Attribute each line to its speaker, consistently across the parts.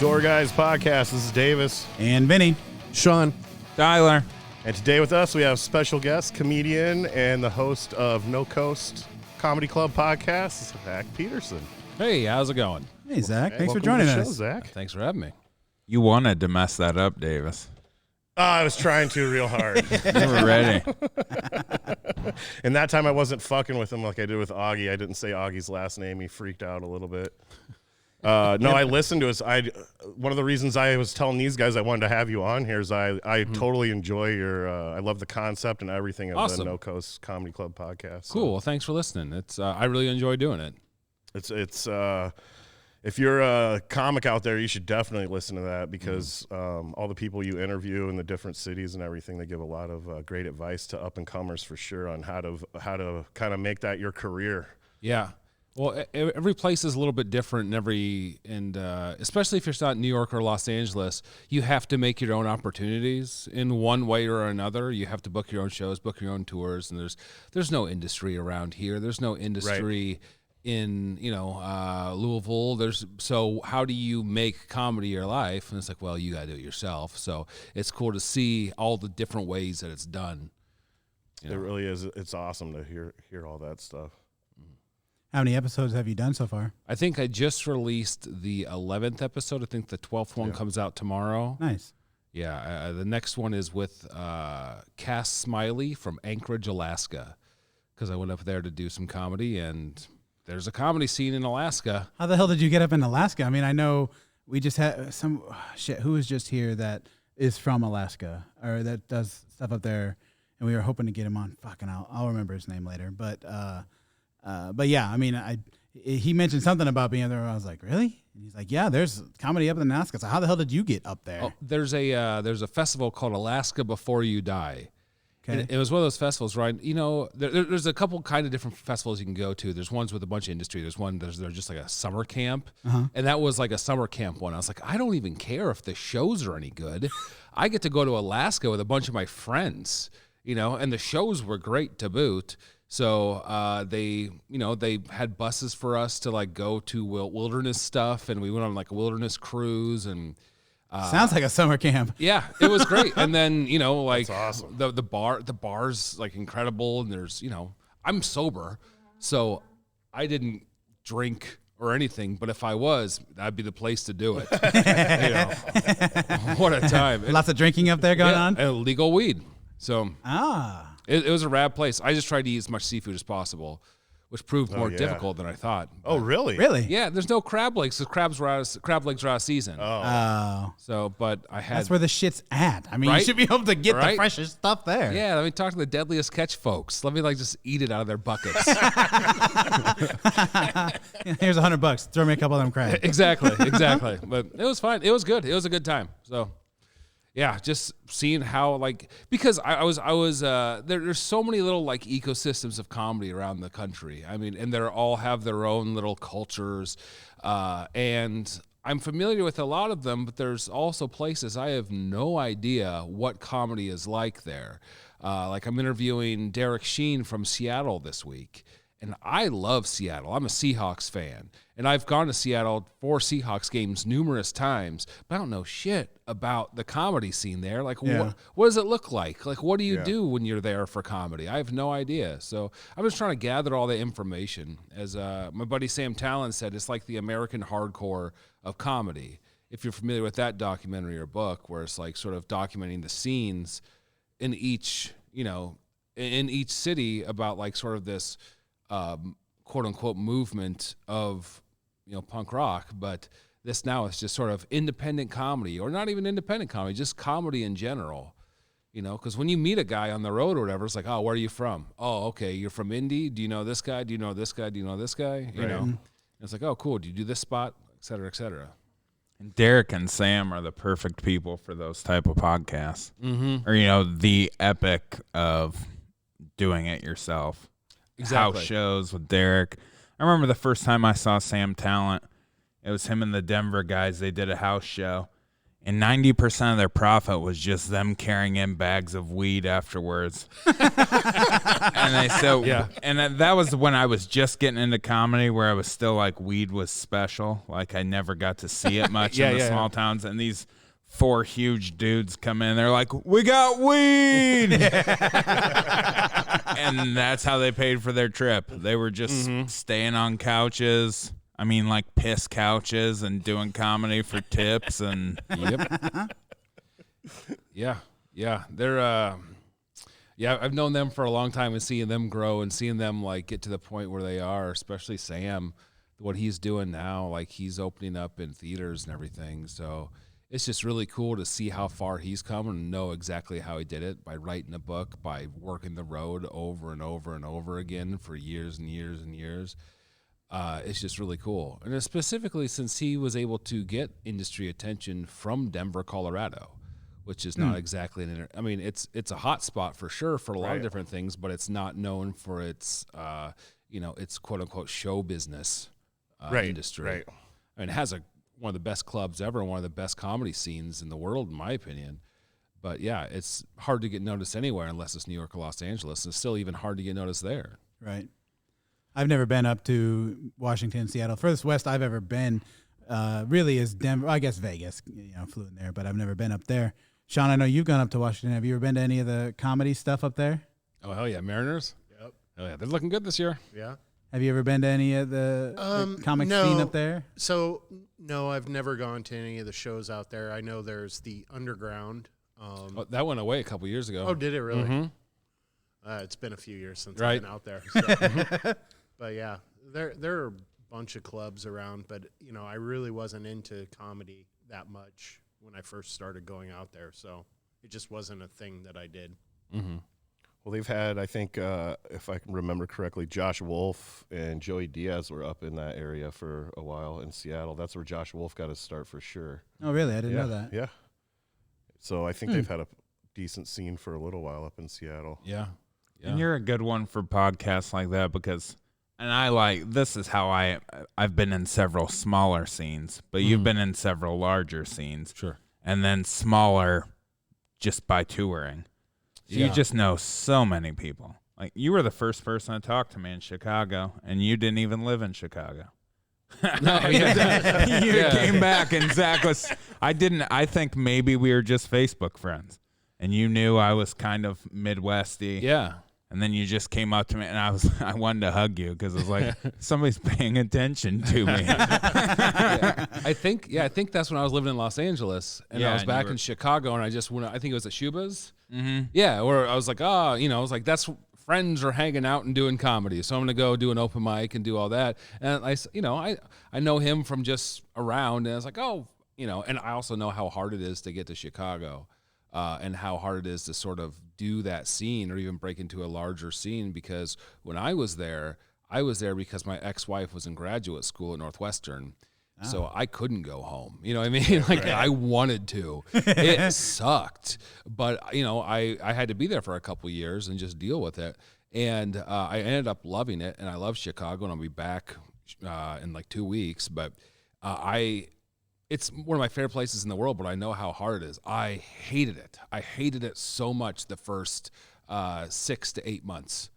Speaker 1: Door Guys Podcast. This is Davis.
Speaker 2: And Vinny.
Speaker 3: Sean.
Speaker 4: Tyler.
Speaker 1: And today with us, we have special guest, comedian, and the host of No Coast Comedy Club Podcast, Zach Peterson.
Speaker 5: Hey, how's it going?
Speaker 2: Hey, Zach. Thanks for
Speaker 1: Welcome to
Speaker 2: joining
Speaker 1: the
Speaker 2: us.
Speaker 1: show, Zach.
Speaker 5: Thanks for having me.
Speaker 4: You wanted to mess that up, Davis.
Speaker 1: I was trying to real hard.
Speaker 4: You were ready.
Speaker 1: And that time I wasn't fucking with him like I did with Augie. I didn't say Augie's last name. He freaked out a little bit. No, I listened to us. One of the reasons I was telling these guys I wanted to have you on here is I totally enjoy your. I love the concept and everything of the No Coast Comedy Club podcast. So
Speaker 5: Cool. Well, thanks for listening. It's I really enjoy doing it.
Speaker 1: It's if you're a comic out there, you should definitely listen to that because all the people you interview in the different cities and everything, they give a lot of great advice to up and comers for sure on how to kind of make that your career.
Speaker 5: Yeah. Well, every place is a little bit different, and especially if you're not in New York or Los Angeles, you have to make your own opportunities in one way or another. You have to book your own shows, book your own tours, and there's no industry around here. There's no industry in Louisville. So how do you make comedy your life? And it's like, well, you got to do it yourself. So it's cool to see all the different ways that it's done.
Speaker 1: It really is. It's awesome to hear all that stuff.
Speaker 2: How many episodes have you done so far?
Speaker 5: I think I just released the 11th episode. I think the 12th one comes out tomorrow.
Speaker 2: Nice.
Speaker 5: Yeah, the next one is with Cass Smiley from Anchorage, Alaska, because I went up there to do some comedy, and there's a comedy scene in Alaska.
Speaker 2: How the hell did you get up in Alaska? I mean, I know we just had who was just here that is from Alaska or that does stuff up there, and we were hoping to get him on. Fucking, I'll remember his name later, but yeah, I mean, he mentioned something about being there. I was like, really? And he's like, yeah, there's comedy up in Alaska. So how the hell did you get up there?
Speaker 5: Oh, there's a festival called Alaska Before You Die.
Speaker 2: Okay.
Speaker 5: And it was one of those festivals, right? You know, there's a couple kind of different festivals you can go to. There's ones with a bunch of industry. There's just like a summer camp, and that was like a summer camp one. I was like, I don't even care if the shows are any good. I get to go to Alaska with a bunch of my friends, and the shows were great to boot. So they had buses for us to like go to wilderness stuff, and we went on like a wilderness cruise, and
Speaker 2: sounds like a summer camp.
Speaker 5: Yeah, it was great. And then like
Speaker 1: That's awesome.
Speaker 5: the bar's like incredible, and there's I'm sober, so I didn't drink or anything, but if I was, that'd be the place to do it. What a time!
Speaker 2: Lots of drinking up there going on.
Speaker 5: And legal weed. So It was a rad place. I just tried to eat as much seafood as possible, which proved more difficult than I thought.
Speaker 1: Oh, really?
Speaker 2: Really?
Speaker 5: Yeah, there's no crab legs because crab legs are out of season.
Speaker 2: Oh.
Speaker 5: So, but I had.
Speaker 2: That's where the shit's at. I mean, you
Speaker 5: Right?
Speaker 2: should be able to get the
Speaker 5: Right?
Speaker 2: freshest stuff there.
Speaker 5: Yeah, let me talk to the Deadliest Catch folks. Let me just eat it out of their buckets.
Speaker 2: Here's $100. Throw me a couple of them crabs.
Speaker 5: Exactly. But it was fine. It was good. It was a good time. So. Yeah, just seeing how because I was there's so many little ecosystems of comedy around the country. I mean, and they all have their own little cultures, and I'm familiar with a lot of them. But there's also places I have no idea what comedy is like there. I'm interviewing Derek Sheen from Seattle this week. And I love Seattle. I'm a Seahawks fan. And I've gone to Seattle for Seahawks games numerous times, but I don't know shit about the comedy scene there. What does it look like? What do you do when you're there for comedy? I have no idea. So I'm just trying to gather all the information. As my buddy Sam Talon said, it's like the American hardcore of comedy. If you're familiar with that documentary or book, where it's sort of documenting the scenes in each, in each city about sort of this quote unquote movement of punk rock, but this now is just sort of independent comedy, or not even independent comedy, just comedy in general. Because when you meet a guy on the road or whatever, it's like, oh, where are you from? Oh, okay, you're from Indy. Do you know this guy? Do you know this guy? Do you know this guy? And it's like, oh, cool. Do you do this spot, et cetera, et cetera.
Speaker 4: And Derek and Sam are the perfect people for those type of podcasts, or the epic of doing it yourself.
Speaker 5: Exactly.
Speaker 4: House shows with Derek. I remember the first time I saw Sam Talent, it was him and the Denver guys. They did a house show, and 90% of their profit was just them carrying in bags of weed afterwards. And they so
Speaker 5: Yeah.
Speaker 4: and that was when I was just getting into comedy, where I was still like weed was special. Like I never got to see it much in the small towns. And these 4 huge dudes come in, they're like, "We got weed," and that's how they paid for their trip. They were just staying on couches. I mean, like piss couches, and doing comedy for tips. And
Speaker 5: Yep. Yeah. They're I've known them for a long time, and seeing them grow and seeing them like get to the point where they are, especially Sam, what he's doing now, like he's opening up in theaters and everything. So it's just really cool to see how far he's come and know exactly how he did it by writing a book, by working the road over and over and over again for years and years and years. It's just really cool. And specifically since he was able to get industry attention from Denver, Colorado, which is not exactly it's a hot spot for sure for a lot of different things, but it's not known for its its quote unquote show business industry.
Speaker 1: Right.
Speaker 5: I mean, it has one of the best clubs ever, one of the best comedy scenes in the world, in my opinion. But yeah, it's hard to get noticed anywhere unless it's New York or Los Angeles. It's still even hard to get noticed there.
Speaker 2: Right. I've never been up to Washington, Seattle. Furthest west I've ever been really is Denver. I guess Vegas, flew in there, but I've never been up there. Sean, I know you've gone up to Washington. Have you ever been to any of the comedy stuff up there?
Speaker 5: Oh, hell yeah. Mariners?
Speaker 3: Yep.
Speaker 5: Oh, yeah. They're looking good this year.
Speaker 3: Yeah.
Speaker 2: Have you ever been to any of the comic scene up there?
Speaker 3: So, no, I've never gone to any of the shows out there. I know there's the Underground.
Speaker 5: That went away a couple years ago.
Speaker 3: Oh, did it really?
Speaker 5: Mm-hmm.
Speaker 3: It's been a few years since
Speaker 5: Right.
Speaker 3: I've been out there. So. But yeah, there are a bunch of clubs around, but I really wasn't into comedy that much when I first started going out there, so it just wasn't a thing that I did.
Speaker 5: Mm-hmm.
Speaker 1: Well, they've had, I think, if I can remember correctly, Josh Wolf and Joey Diaz were up in that area for a while in Seattle. That's where Josh Wolf got his start for sure.
Speaker 2: Oh, really? I didn't know that.
Speaker 1: Yeah. So I think they've had a decent scene for a little while up in Seattle.
Speaker 5: Yeah.
Speaker 4: And you're a good one for podcasts like that because, and this is how I've been in several smaller scenes, but you've been in several larger scenes.
Speaker 5: Sure.
Speaker 4: And then smaller just by touring. So you just know so many people. Like you were the first person to talk to me in Chicago, and you didn't even live in Chicago.
Speaker 5: No, yeah.
Speaker 4: You came back and Zach was, I think maybe we were just Facebook friends. And you knew I was kind of Midwesty.
Speaker 5: Yeah.
Speaker 4: And then you just came up to me, and I wanted to hug you because it was like somebody's paying attention to me.
Speaker 5: I think that's when I was living in Los Angeles, and I was back in Chicago, and I just went. I think it was at Shuba's. Mm-hmm. Yeah, where I was like, I was like, that's friends are hanging out and doing comedy, so I'm gonna go do an open mic and do all that. And I know him from just around, and I was like, and I also know how hard it is to get to Chicago. And how hard it is to sort of do that scene or even break into a larger scene, because when I was there because my ex-wife was in graduate school at Northwestern. So I couldn't go home. You know what I mean? Like I wanted to. It sucked. But, I had to be there for a couple years and just deal with it. And I ended up loving it. And I love Chicago, and I'll be back in like 2 weeks. But it's one of my favorite places in the world, but I know how hard it is. I hated it. I hated it so much the first 6 to 8 months.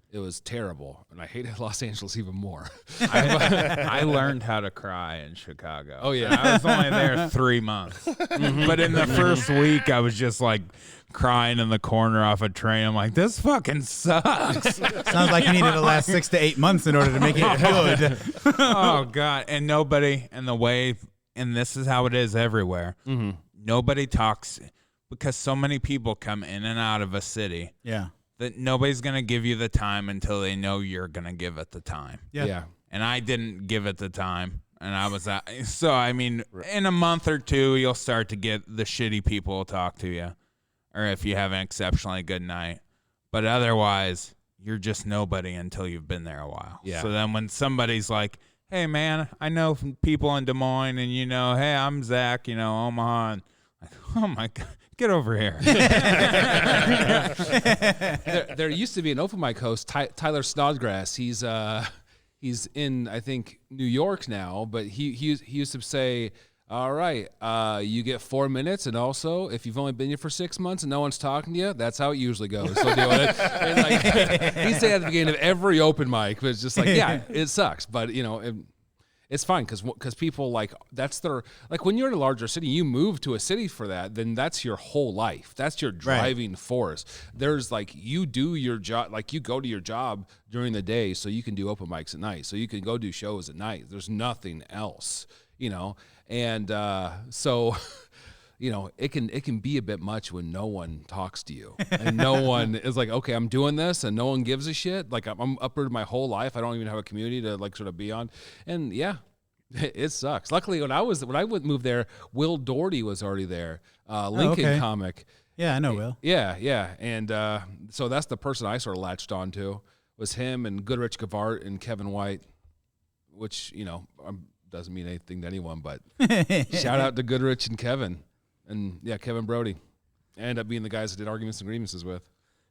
Speaker 5: It was terrible, and I hated Los Angeles even more.
Speaker 4: I learned how to cry in Chicago.
Speaker 5: Oh, yeah.
Speaker 4: I was only there 3 months. But in the first week, I was just like crying in the corner off a train. I'm like, this fucking sucks.
Speaker 2: Sounds like you needed to last 6 to 8 months in order to make it good.
Speaker 4: Oh, God. And nobody, and this is how it is everywhere. Mm-hmm. Nobody talks because so many people come in and out of a city.
Speaker 2: Yeah.
Speaker 4: That nobody's going to give you the time until they know you're going to give it the time.
Speaker 5: Yeah.
Speaker 4: And I didn't give it the time. And I was in a month or two, you'll start to get the shitty people will talk to you. Or if you have an exceptionally good night. But otherwise, you're just nobody until you've been there a while.
Speaker 5: Yeah.
Speaker 4: So then when somebody's like, hey, man, I know from people in Des Moines, and hey, I'm Zach, Omaha. And like, oh, my God, get over here.
Speaker 5: There used to be an open mic host, Tyler Snodgrass. He's in, I think, New York now, but he used to say, All right, you get 4 minutes, and also if you've only been here for 6 months and no one's talking to you, that's how it usually goes. So deal with it. And like, he said at the beginning of every open mic, but it's just like, yeah, it sucks, but it's fine because people like that's their like when you're in a larger city, you move to a city for that, then that's your whole life. That's your driving force. There's like you do your job, like you go to your job during the day so you can do open mics at night, so you can go do shows at night. There's nothing else, and so. It can be a bit much when no one talks to you and no one is like, okay, I'm doing this and no one gives a shit. Like I'm uprooted my whole life. I don't even have a community to like sort of be on. And yeah, it sucks. Luckily when I moved there, Will Doherty was already there. Lincoln comic.
Speaker 2: Yeah, I know Will.
Speaker 5: Yeah. And so that's the person I sort of latched onto was him and Goodrich Gavart and Kevin White, which, doesn't mean anything to anyone, but shout out to Goodrich and Kevin. And yeah, Kevin Brody. I ended up being the guys I did Arguments and Grievances with.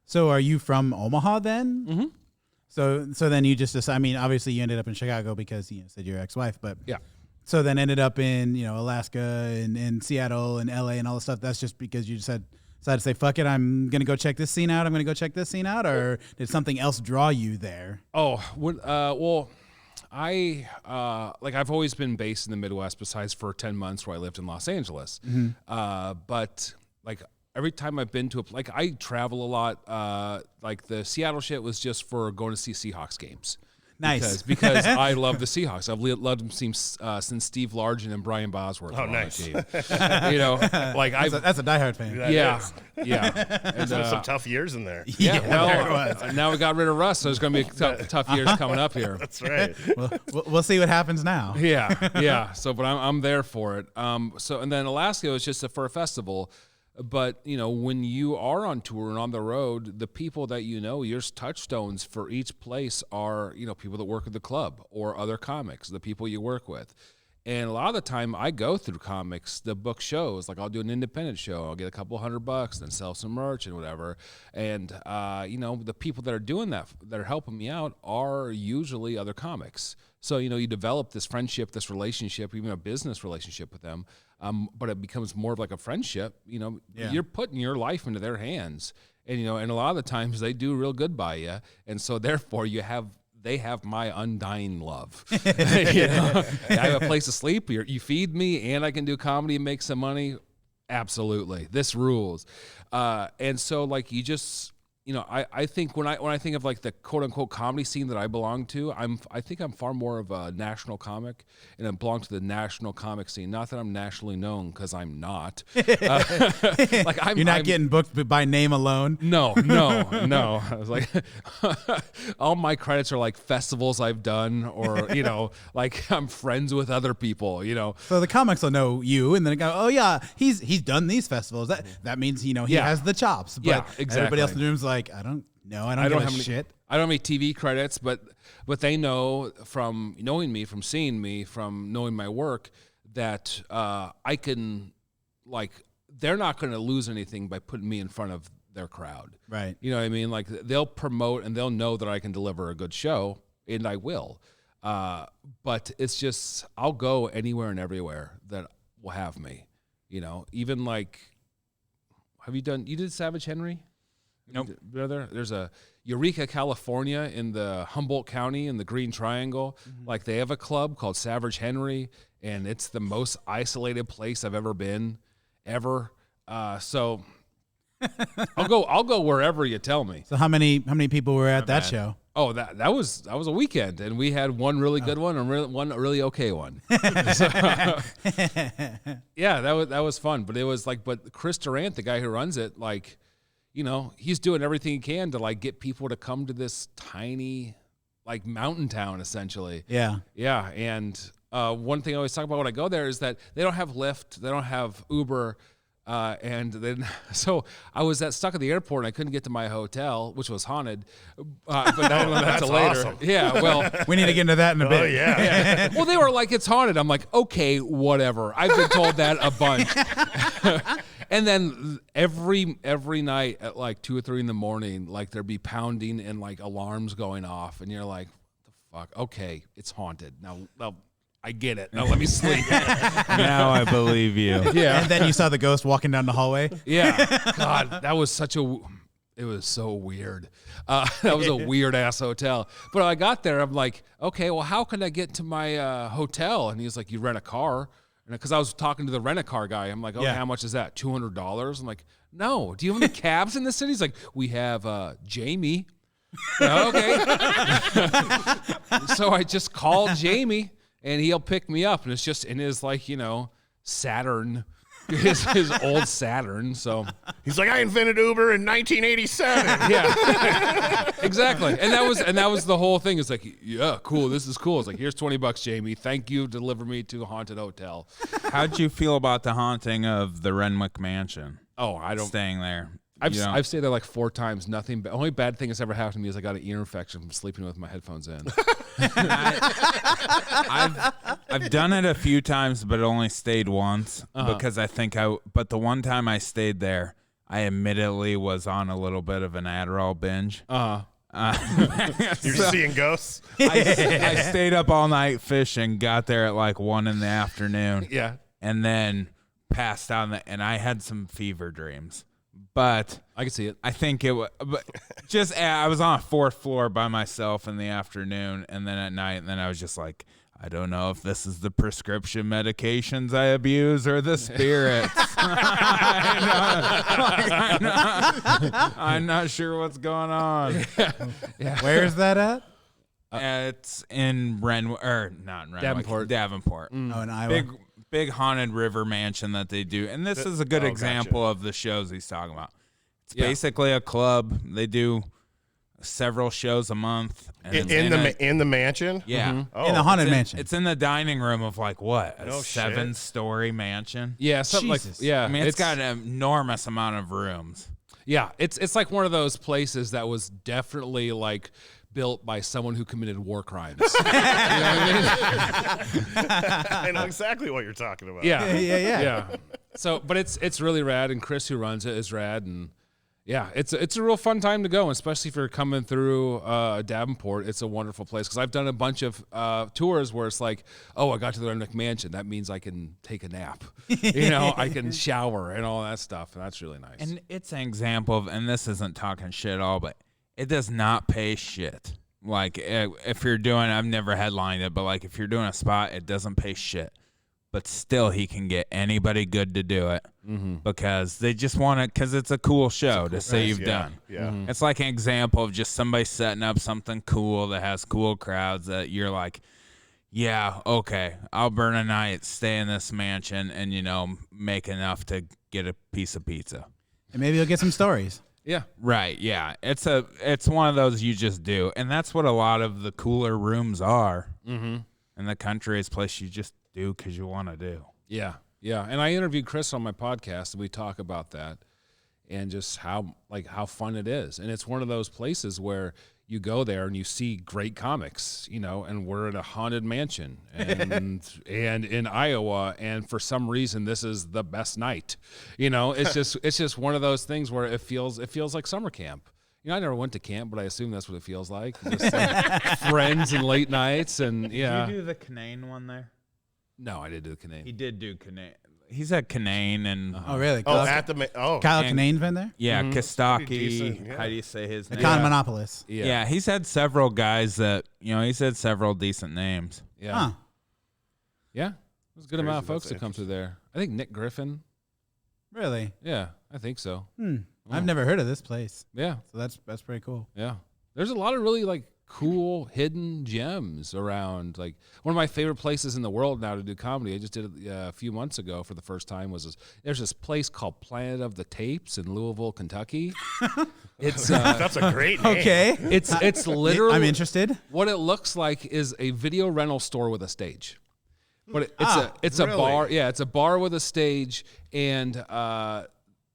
Speaker 2: So are you from Omaha then?
Speaker 5: Mm-hmm.
Speaker 2: So then you just decide, I mean, obviously you ended up in Chicago because you said your ex-wife, but
Speaker 5: yeah.
Speaker 2: So then ended up in, Alaska and Seattle and LA and all this stuff. That's just because you decided to say, fuck it, I'm going to go check this scene out. I'm going to go check this scene out. Or did something else draw you there?
Speaker 5: Oh, well, I've always been based in the Midwest besides for 10 months where I lived in Los Angeles. Mm-hmm. But like every time I've been to I travel a lot. Like the Seattle shit was just for going to see Seahawks games.
Speaker 2: Nice.
Speaker 5: Because I love the Seahawks. I've loved them since Steve Largent and Brian Bosworth.
Speaker 1: Oh, nice.
Speaker 5: That's
Speaker 2: a diehard fan.
Speaker 5: Yeah.
Speaker 1: There's been some tough years in there.
Speaker 5: Yeah. Well, now we got rid of Russ, so there's going to be tough years coming up here.
Speaker 1: That's right.
Speaker 2: We'll see what happens now.
Speaker 5: Yeah. So, but I'm there for it. And then Alaska was just for a festival. But, when you are on tour and on the road, the people that your touchstones for each place are, people that work at the club or other comics, the people you work with. And a lot of the time I go through comics, the book shows, like I'll do an independent show, I'll get a couple $100, then sell some merch and whatever. And, the people that are doing that are helping me out are usually other comics. So, you develop this friendship, this relationship, even a business relationship with them. But it becomes more of like a friendship. You're putting your life into their hands, and and a lot of the times they do real good by you, and so therefore they have my undying love. I have a place to sleep. You feed me, and I can do comedy and make some money. Absolutely, this rules. And so like you just. I think when I think of like the quote unquote comedy scene that I belong to, I think I'm far more of a national comic, and I belong to the national comic scene. Not that I'm nationally known, because I'm not.
Speaker 2: You're not getting booked by name alone.
Speaker 5: No. I was like, all my credits are like festivals I've done, or like I'm friends with other people.
Speaker 2: So the comics will know you, and then go, oh yeah, he's done these festivals. That means he has the chops. But
Speaker 5: yeah, exactly.
Speaker 2: Everybody else in the room's like, I don't know. I don't have shit.
Speaker 5: I don't have any TV credits, but they know from knowing me, from seeing me, from knowing my work, that I can, like, they're not going to lose anything by putting me in front of their crowd.
Speaker 2: Right.
Speaker 5: You know what I mean? Like, they'll promote and they'll know that I can deliver a good show, and I will. But it's just, I'll go anywhere and everywhere that will have me. Even like, you did Savage Henry?
Speaker 4: Nope.
Speaker 5: Brother, there's a Eureka, California, in the Humboldt County in the Green Triangle. Mm-hmm. Like, they have a club called Savage Henry, and it's the most isolated place I've ever been, ever. So I'll go wherever you tell me.
Speaker 2: So how many people were at that show?
Speaker 5: Oh, that was a weekend, and we had one really good one and one really okay one. So, yeah, that was fun. But it was like, but Chris Durant, the guy who runs it, like, he's doing everything he can to like get people to come to this tiny, like, mountain town, essentially.
Speaker 2: Yeah.
Speaker 5: Yeah. And one thing I always talk about when I go there is that they don't have Lyft, they don't have Uber. And then, so I was stuck at the airport and I couldn't get to my hotel, which was haunted. But that's later.
Speaker 1: Awesome.
Speaker 5: Yeah. Well,
Speaker 2: we need to get into that in a bit.
Speaker 1: Oh yeah.
Speaker 5: Well, they were like, it's haunted. I'm like, okay, whatever. I've been told that a bunch. And then every night at like 2 or 3 in the morning, like there'd be pounding and like alarms going off, and you're like, what the fuck? Okay, it's haunted. Now I get it. Now let me sleep.
Speaker 4: Now I believe you.
Speaker 5: Yeah.
Speaker 2: And then you saw the ghost walking down the hallway.
Speaker 5: Yeah. God, that was it was so weird. That was a weird ass hotel. But I got there, I'm like, okay, well, how can I get to my hotel? And he's like, you rent a car. And because I was talking to the rent-a-car guy, I'm like, okay, how much is that? $200? I'm like, no. Do you have any cabs in the city? He's like, we have Jamie. Okay. So I just called Jamie, and he'll pick me up. And it's just in his, like, Saturn, his old Saturn. So
Speaker 1: He's like, I invented Uber in 1987.
Speaker 5: yeah, exactly. And that was the whole thing. It's like, yeah, cool. This is cool. It's like, here's $20, Jamie. Thank you. Deliver me to a haunted hotel.
Speaker 4: How'd you feel about the haunting of the Renwick Mansion?
Speaker 5: Oh, I don't.
Speaker 4: Staying there.
Speaker 5: I've stayed there like 4 times. Nothing. Only bad thing that's ever happened to me is I got an ear infection from sleeping with my headphones in.
Speaker 4: I've done it a few times, but only stayed once because I think but the one time I stayed there, I admittedly was on a little bit of an Adderall binge.
Speaker 1: You're seeing ghosts?
Speaker 4: I stayed up all night fishing, got there at like 1 PM.
Speaker 5: Yeah.
Speaker 4: And then passed out, and I had some fever dreams. But
Speaker 5: I can see it.
Speaker 4: I think it was just, I was on a 4th floor by myself in the afternoon, and then at night, and then I was just like, I don't know if this is the prescription medications I abuse or the spirits. I'm not sure what's going on.
Speaker 5: Yeah.
Speaker 2: Where's that at?
Speaker 4: It's in not in Renwick, Davenport.
Speaker 2: Oh, in Iowa.
Speaker 4: Big haunted river mansion that they do. And this is a good example of the shows he's talking about. It's basically a club. They do several shows a month. And
Speaker 1: In the mansion?
Speaker 4: Yeah.
Speaker 2: Mm-hmm. In the haunted mansion.
Speaker 4: It's in the dining room of like what? A
Speaker 1: No
Speaker 4: 7-story mansion?
Speaker 5: Yeah, something
Speaker 2: Jesus.
Speaker 5: like yeah.
Speaker 4: I mean, it's got an enormous amount of rooms.
Speaker 5: Yeah, it's like one of those places that was definitely like built by someone who committed war crimes. You know what I mean?
Speaker 1: I know exactly what you're talking about.
Speaker 5: Yeah. So, but it's really rad, and Chris, who runs it, is rad, and yeah, it's a real fun time to go, especially if you're coming through Davenport. It's a wonderful place because I've done a bunch of tours where it's like, oh, I got to the Renwick Mansion. That means I can take a nap. I can shower and all that stuff, and that's really nice.
Speaker 4: And it's an example of, and this isn't talking shit at all, but it does not pay shit. Like, if you're doing, I've never headlined it, but like if you're doing a spot, it doesn't pay shit. But still, he can get anybody good to do it because they just want it because it's a cool show to say you've done.
Speaker 1: Yeah.
Speaker 4: It's like an example of just somebody setting up something cool that has cool crowds that you're like, yeah, okay, I'll burn a night, stay in this mansion, and, make enough to get a piece of pizza.
Speaker 2: And maybe you'll get some stories.
Speaker 5: Yeah.
Speaker 4: Right, yeah. It's one of those you just do. And that's what a lot of the cooler rooms are in the country. Is place you just do because you want to do.
Speaker 5: Yeah. Yeah. And I interviewed Chris on my podcast, and we talk about that and just how fun it is. And it's one of those places where you go there and you see great comics, and we're in a haunted mansion and in Iowa, and for some reason this is the best night. It's just one of those things where it feels like summer camp. I never went to camp, but I assume that's what it feels like. Just like friends and late nights and yeah.
Speaker 4: Did you do the Canaan one there?
Speaker 5: No, I didn't do the Canaan.
Speaker 4: He did do Canaan. He's at Canaan and
Speaker 2: Oh, really?
Speaker 1: Oh,
Speaker 2: Kyle Kinane's been there?
Speaker 4: yeah, Kostaki.
Speaker 1: decent, yeah.
Speaker 4: How do you say his name?
Speaker 2: Econ Monopolis.
Speaker 4: Yeah, he's had several guys that he's had several decent names.
Speaker 5: Yeah.
Speaker 2: Huh.
Speaker 5: Yeah. There's a good
Speaker 1: Crazy,
Speaker 5: amount of folks
Speaker 1: that's
Speaker 5: that come through there. I think Nick Griffin.
Speaker 2: Really?
Speaker 5: Yeah, I think so.
Speaker 2: I've never heard of this place.
Speaker 5: Yeah.
Speaker 2: So that's pretty cool.
Speaker 5: Yeah. There's a lot of really like cool hidden gems around. Like one of my favorite places in the world now to do comedy, I just did it a few months ago for the first time, there's this place called Planet of the Tapes in Louisville, Kentucky. It's
Speaker 1: That's a great name.
Speaker 2: Okay.
Speaker 5: it's literally,
Speaker 2: I'm interested.
Speaker 5: what it looks like is a video rental store with a stage. But it's a
Speaker 1: really?
Speaker 5: bar. Yeah, it's a bar with a stage, and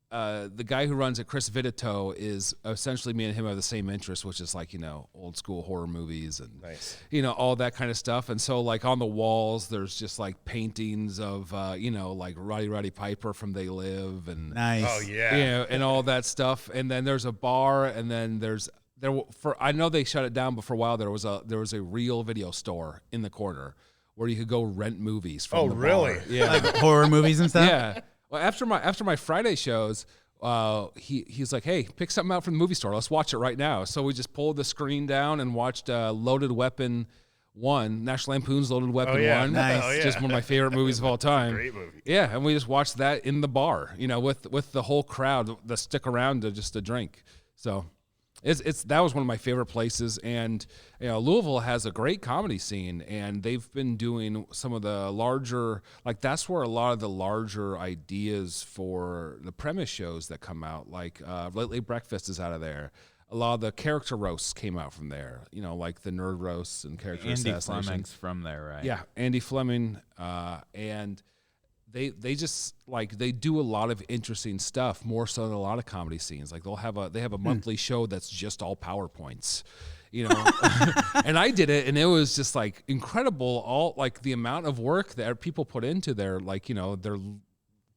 Speaker 5: the guy who runs it, Chris Vitito, is essentially, me and him have the same interest, which is like, old school horror movies and,
Speaker 1: Nice.
Speaker 5: all that kind of stuff. And so like on the walls, there's just like paintings of, like Roddy Piper from They Live and,
Speaker 2: Nice.
Speaker 1: Oh, yeah.
Speaker 5: and all that stuff. And then there's a bar, and then I know they shut it down, but for a while there was a real video store in the corner where you could go rent movies from
Speaker 1: Oh,
Speaker 5: the
Speaker 1: really?
Speaker 5: bar. Yeah.
Speaker 2: Like horror movies and stuff.
Speaker 5: Yeah. Well, after my Friday shows, he's like, "Hey, pick something out from the movie store. Let's watch it right now." So we just pulled the screen down and watched Loaded Weapon 1, National Lampoon's Loaded Weapon 1.
Speaker 2: Nice.
Speaker 1: Oh,
Speaker 5: It's
Speaker 1: yeah.
Speaker 5: just one of my favorite movies of all time.
Speaker 1: Great movie.
Speaker 5: Yeah, and we just watched that in the bar, with the whole crowd that stick around to drink. So that was one of my favorite places. And Louisville has a great comedy scene, and they've been doing some of the larger, like that's where a lot of the larger ideas for the premise shows that come out, like Late Breakfast is out of there. A lot of the character roasts came out from there, like the nerd roasts and character
Speaker 4: Andy
Speaker 5: assassinations.
Speaker 4: Fleming's from there, right?
Speaker 5: Yeah, Andy Fleming, and they just they do a lot of interesting stuff, more so than a lot of comedy scenes. Like they have a monthly show that's just all PowerPoints, and I did it, and it was just incredible. All the amount of work that people put into their their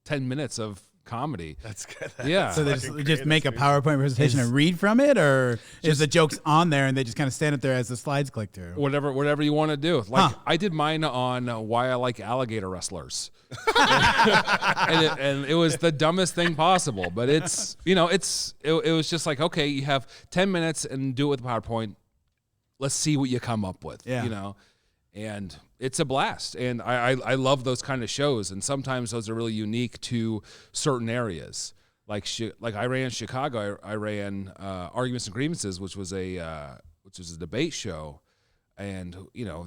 Speaker 5: 10 minutes of comedy.
Speaker 1: That's good.
Speaker 5: Yeah.
Speaker 2: So they
Speaker 1: Fucking
Speaker 2: just make a
Speaker 1: great.
Speaker 2: PowerPoint presentation and read from it, or is the jokes on there and they just kind of stand up there as the slides click through?
Speaker 5: Whatever you want to do. I did mine on why I like alligator wrestlers, and it was the dumbest thing possible. But it was just okay, you have 10 minutes and do it with PowerPoint. Let's see what you come up with.
Speaker 2: Yeah.
Speaker 5: And it's a blast. And I love those kind of shows. And sometimes those are really unique to certain areas. Like I ran Chicago. I ran Arguments and Grievances, which was a debate show. And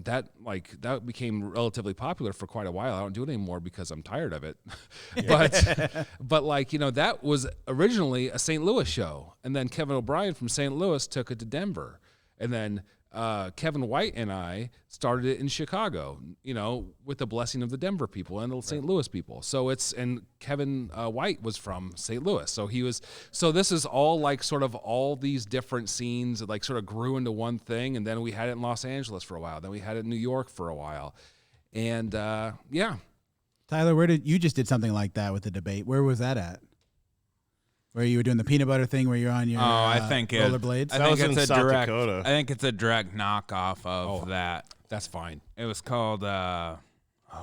Speaker 5: that became relatively popular for quite a while. I don't do it anymore because I'm tired of it. but that was originally a St. Louis show, and then Kevin O'Brien from St. Louis took it to Denver, and then Kevin White and I started it in Chicago, with the blessing of the Denver people and the St. Louis people. So and Kevin White was from St. Louis. So this is all sort of all these different scenes that sort of grew into one thing. And then we had it in Los Angeles for a while. Then we had it in New York for a while. And yeah.
Speaker 2: Tyler, you just did something like that with the debate. Where was that at? Where you were doing the peanut butter thing, where you're on your
Speaker 4: I think
Speaker 2: rollerblades?
Speaker 4: I
Speaker 1: That
Speaker 4: think
Speaker 1: was
Speaker 4: it's
Speaker 1: in
Speaker 4: a
Speaker 1: South
Speaker 4: direct.
Speaker 1: Dakota.
Speaker 4: I think it's a direct knockoff of that.
Speaker 5: That's fine.
Speaker 4: It was called what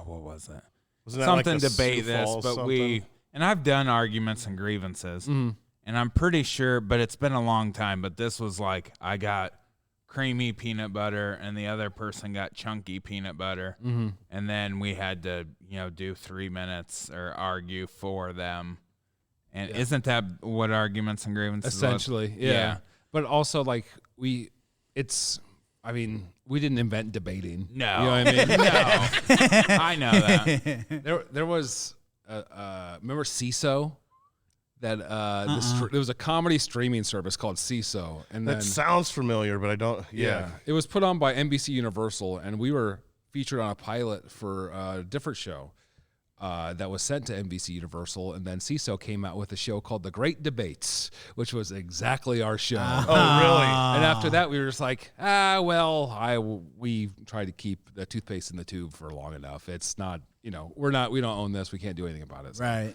Speaker 4: was it?
Speaker 1: Wasn't that
Speaker 4: Something
Speaker 1: the
Speaker 4: debate
Speaker 1: Sioux
Speaker 4: this,
Speaker 1: Falls
Speaker 4: but
Speaker 1: something?
Speaker 4: and I've done Arguments and Grievances, and I'm pretty sure, but it's been a long time. But this was I got creamy peanut butter, and the other person got chunky peanut butter, and then we had to do 3 minutes or argue for them. And isn't that what Arguments and Grievances
Speaker 5: Essentially,
Speaker 4: was?
Speaker 5: yeah. But also, we didn't invent debating.
Speaker 4: No.
Speaker 5: You know what I mean?
Speaker 4: No. I know that.
Speaker 5: There was, remember CISO? That there was a comedy streaming service called CISO, and
Speaker 1: That
Speaker 5: then
Speaker 1: sounds familiar, but I don't. Yeah.
Speaker 5: it was put on by NBC Universal, and we were featured on a pilot for a different show. That was sent to NBC Universal, and then CISO came out with a show called The Great Debates, which was exactly our show.
Speaker 1: Oh, really?
Speaker 5: And after that, we were just we tried to keep the toothpaste in the tube for long enough. It's not, we don't own this. We can't do anything about it. So.
Speaker 2: Right.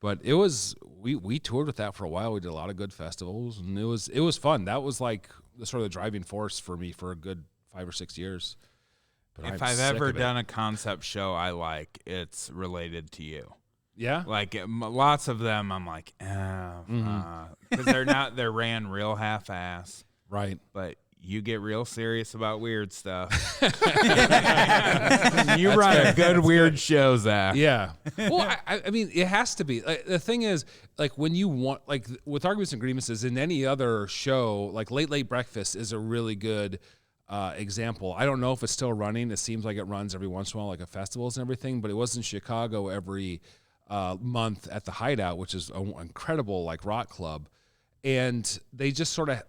Speaker 5: But it was, we toured with that for a while. We did a lot of good festivals, and it was fun. That was the sort of the driving force for me for a good 5 or 6 years. But
Speaker 4: If
Speaker 5: I'm
Speaker 4: I've
Speaker 5: sick
Speaker 4: ever
Speaker 5: of it.
Speaker 4: done a concept show I like, it's related to you.
Speaker 5: Yeah.
Speaker 4: Lots of them, I'm because they're ran real half-ass,
Speaker 5: Right.
Speaker 4: but you get real serious about weird stuff. You run a good weird show, Zach.
Speaker 5: Yeah. Well, I mean, it has to be. The thing is, when you want, with Arguments and Grievances in any other show, Late Breakfast is a really good example. I don't know if it's still running. It seems like it runs every once in a while, at festivals and everything, but it was in Chicago every month at the Hideout, which is an incredible rock club. And they just sort of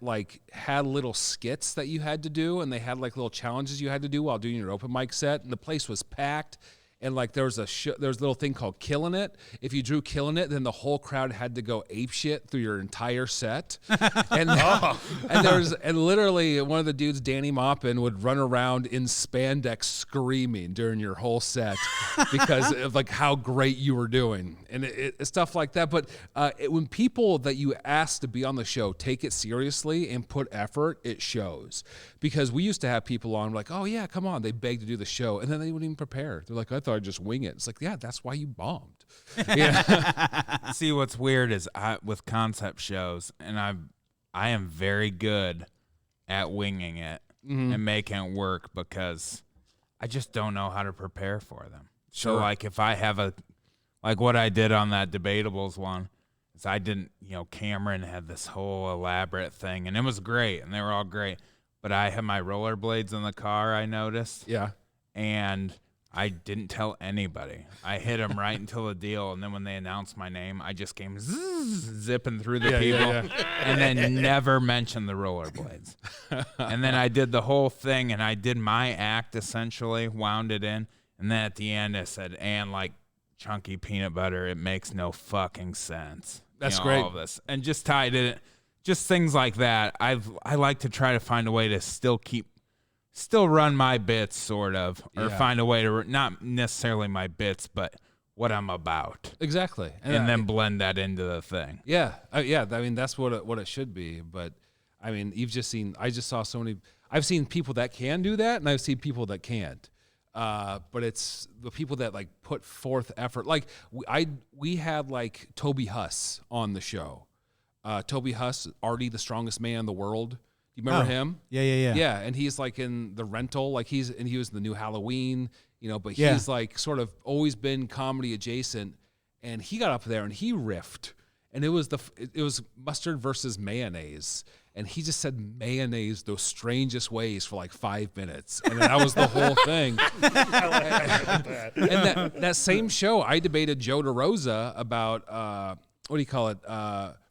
Speaker 5: had little skits that you had to do, and they had little challenges you had to do while doing your open mic set, and the place was packed. and like there was a little thing called Killing It. If you drew Killing It, then the whole crowd had to go ape shit through your entire set. And and literally one of the dudes, Danny Maupin, would run around in spandex screaming during your whole set because of like how great you were doing, and it's stuff like that. But when people that you ask to be on the show take it seriously and put effort, it shows. Because we used to have people on like, oh yeah, come on, they beg to do the show, and then they wouldn't even prepare. They're like, I thought I'd just wing it. It's like, yeah, that's why you bombed. Yeah.
Speaker 4: See, what's weird is with concept shows, and I am very good at winging it and making it work because I just don't know how to prepare for them.
Speaker 5: Sure.
Speaker 4: So like if I have like what I did on that Debatables one is I didn't, Cameron had this whole elaborate thing and it was great and they were all great. But I had my rollerblades in the car, I noticed.
Speaker 5: Yeah.
Speaker 4: And I didn't tell anybody. I hit them right until the deal, and then when they announced my name, I just came zipping through the people, and then never mentioned the rollerblades. And then I did the whole thing, and I did my act essentially, wound it in, and then at the end I said, and like chunky peanut butter, it makes no fucking sense.
Speaker 5: That's great.
Speaker 4: All of this, and just tied it. Just things like that. I like to try to find a way to still run my bits, sort of, or find a way to not necessarily my bits, but what I'm about.
Speaker 5: Exactly,
Speaker 4: and then blend that into the thing.
Speaker 5: Yeah, yeah. I mean, that's what it should be. But I mean, I just saw so many. I've seen people that can do that, and I've seen people that can't. But it's the people that like put forth effort. Like we had like Toby Huss on the show. Toby Huss, Artie, the strongest man in the world. Do you remember him?
Speaker 2: Yeah.
Speaker 5: Yeah, and he's like in The Rental, like he was in the new Halloween, but he's like sort of always been comedy adjacent, and he got up there and he riffed, and it was mustard versus mayonnaise, and he just said mayonnaise the strangest ways for like 5 minutes, and that was the whole thing. And that same show, I debated Joe DeRosa about what do you call it?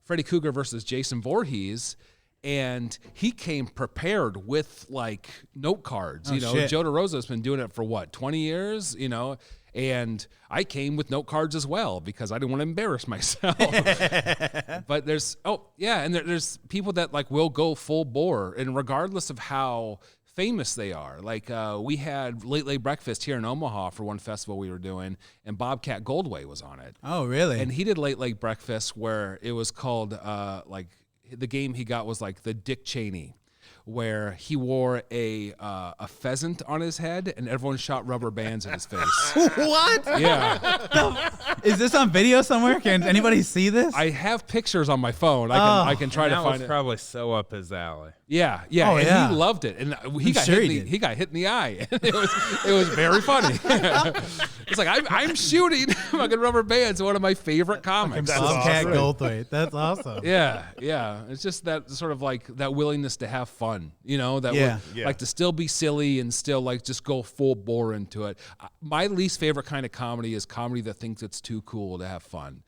Speaker 5: Freddy Krueger versus Jason Voorhees, and he came prepared with like note cards.
Speaker 2: Shit.
Speaker 5: Joe DeRosa's been doing it for what, 20 years? And I came with note cards as well because I didn't want to embarrass myself. But there's there's people that like will go full bore, and regardless of how famous they are. Like we had Late Breakfast here in Omaha for one festival we were doing, and Bobcat Goldway was on it.
Speaker 2: Oh, really?
Speaker 5: And he did Late Breakfast where it was called like the game he got was like the Dick Cheney, where he wore a pheasant on his head and everyone shot rubber bands in his face.
Speaker 2: What?
Speaker 5: Yeah.
Speaker 2: Is this on video somewhere? Can anybody see this?
Speaker 5: I have pictures on my phone. I can try to find it.
Speaker 4: Probably so up his alley.
Speaker 5: Yeah.
Speaker 2: Oh,
Speaker 5: and
Speaker 2: yeah.
Speaker 5: he loved it, and he got hit in the eye. It was very funny. It's like I'm shooting fucking rubber bands. One of my favorite comics.
Speaker 2: Bobcat Goldthwait. That's awesome.
Speaker 5: Yeah. It's just that sort of like that willingness to have fun. Like to still be silly and still like just go full bore into it. My least favorite kind of comedy is comedy that thinks it's too cool to have fun.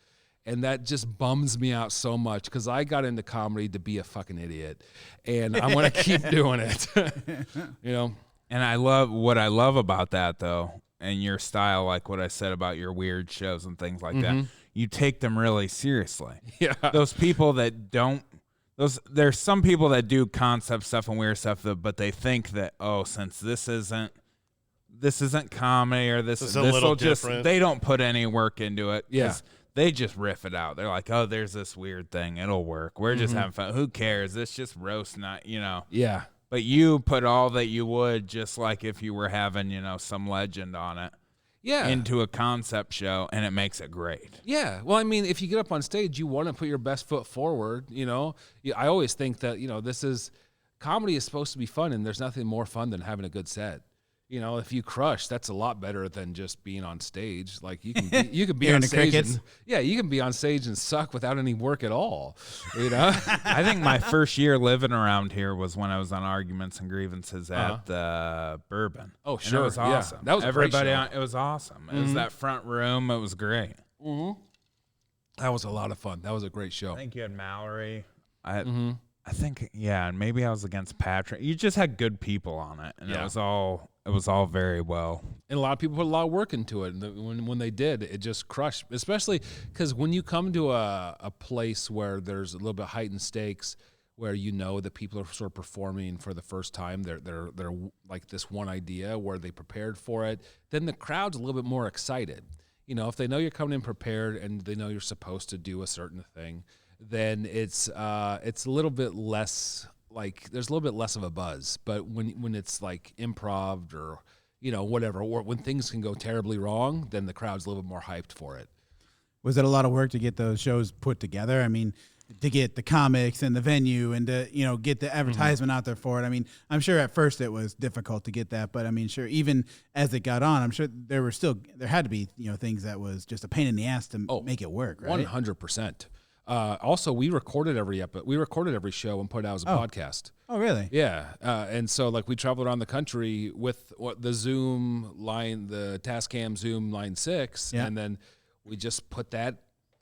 Speaker 5: And that just bums me out so much because I got into comedy to be a fucking idiot, and I'm gonna keep doing it.
Speaker 4: And what I love about that though, and your style, like what I said about your weird shows and things like that, you take them really seriously.
Speaker 5: Yeah.
Speaker 4: Those people that don't. There's some people that do concept stuff and weird stuff, but they think that since this isn't comedy or this
Speaker 1: a little
Speaker 4: just
Speaker 1: different.
Speaker 4: they don't put any work into it.
Speaker 5: Yeah.
Speaker 4: They just riff it out. They're like, oh, there's this weird thing. It'll work. We're just having fun. Who cares? It's just roast night,
Speaker 5: Yeah.
Speaker 4: But you put all that you would, just like if you were having, some legend on it, into a concept show, and it makes it great.
Speaker 5: Yeah. Well, I mean, if you get up on stage, you want to put your best foot forward. I always think that comedy is supposed to be fun, and there's nothing more fun than having a good set. If you crush, that's a lot better than just being on stage. Like you can be on stage. You can be on stage and suck without any work at all.
Speaker 4: I think my first year living around here was when I was on Arguments and Grievances at the Bourbon.
Speaker 5: Oh, sure.
Speaker 4: And it was awesome.
Speaker 5: That was
Speaker 4: everybody.
Speaker 5: a great show.
Speaker 4: It was awesome. It was that front room. It was great.
Speaker 5: That was a lot of fun. That was a great show.
Speaker 4: I think you had Mallory. I think, and maybe I was against Patrick. You just had good people on it, and was all very well.
Speaker 5: And a lot of people put a lot of work into it. And when they did, it just crushed. Especially because when you come to a place where there's a little bit heightened stakes, where you know that people are sort of performing for the first time, they're like this one idea where they prepared for it, then the crowd's a little bit more excited. You know, if they know you're coming in prepared and they know you're supposed to do a certain thing, then it's a little bit less, like there's a little bit less of a buzz. But when it's like improv or, you know, whatever, or when things can go terribly wrong, then the crowd's a little bit more hyped for it.
Speaker 2: Was it a lot of work to get those shows put together? I mean, to get the comics and the venue and to, you know, get the advertisement out there for it. I mean, I'm sure at first it was difficult to get that, but I mean, sure, even as it got on, I'm sure there had to be, you know, things that was just a pain in the ass to make it work, right?
Speaker 5: 100%. Also, we recorded every show and put it out as a podcast.
Speaker 2: Oh, really?
Speaker 5: Yeah. And so like we traveled around the country with the Zoom line, the Tascam Zoom line 6, and then we just put that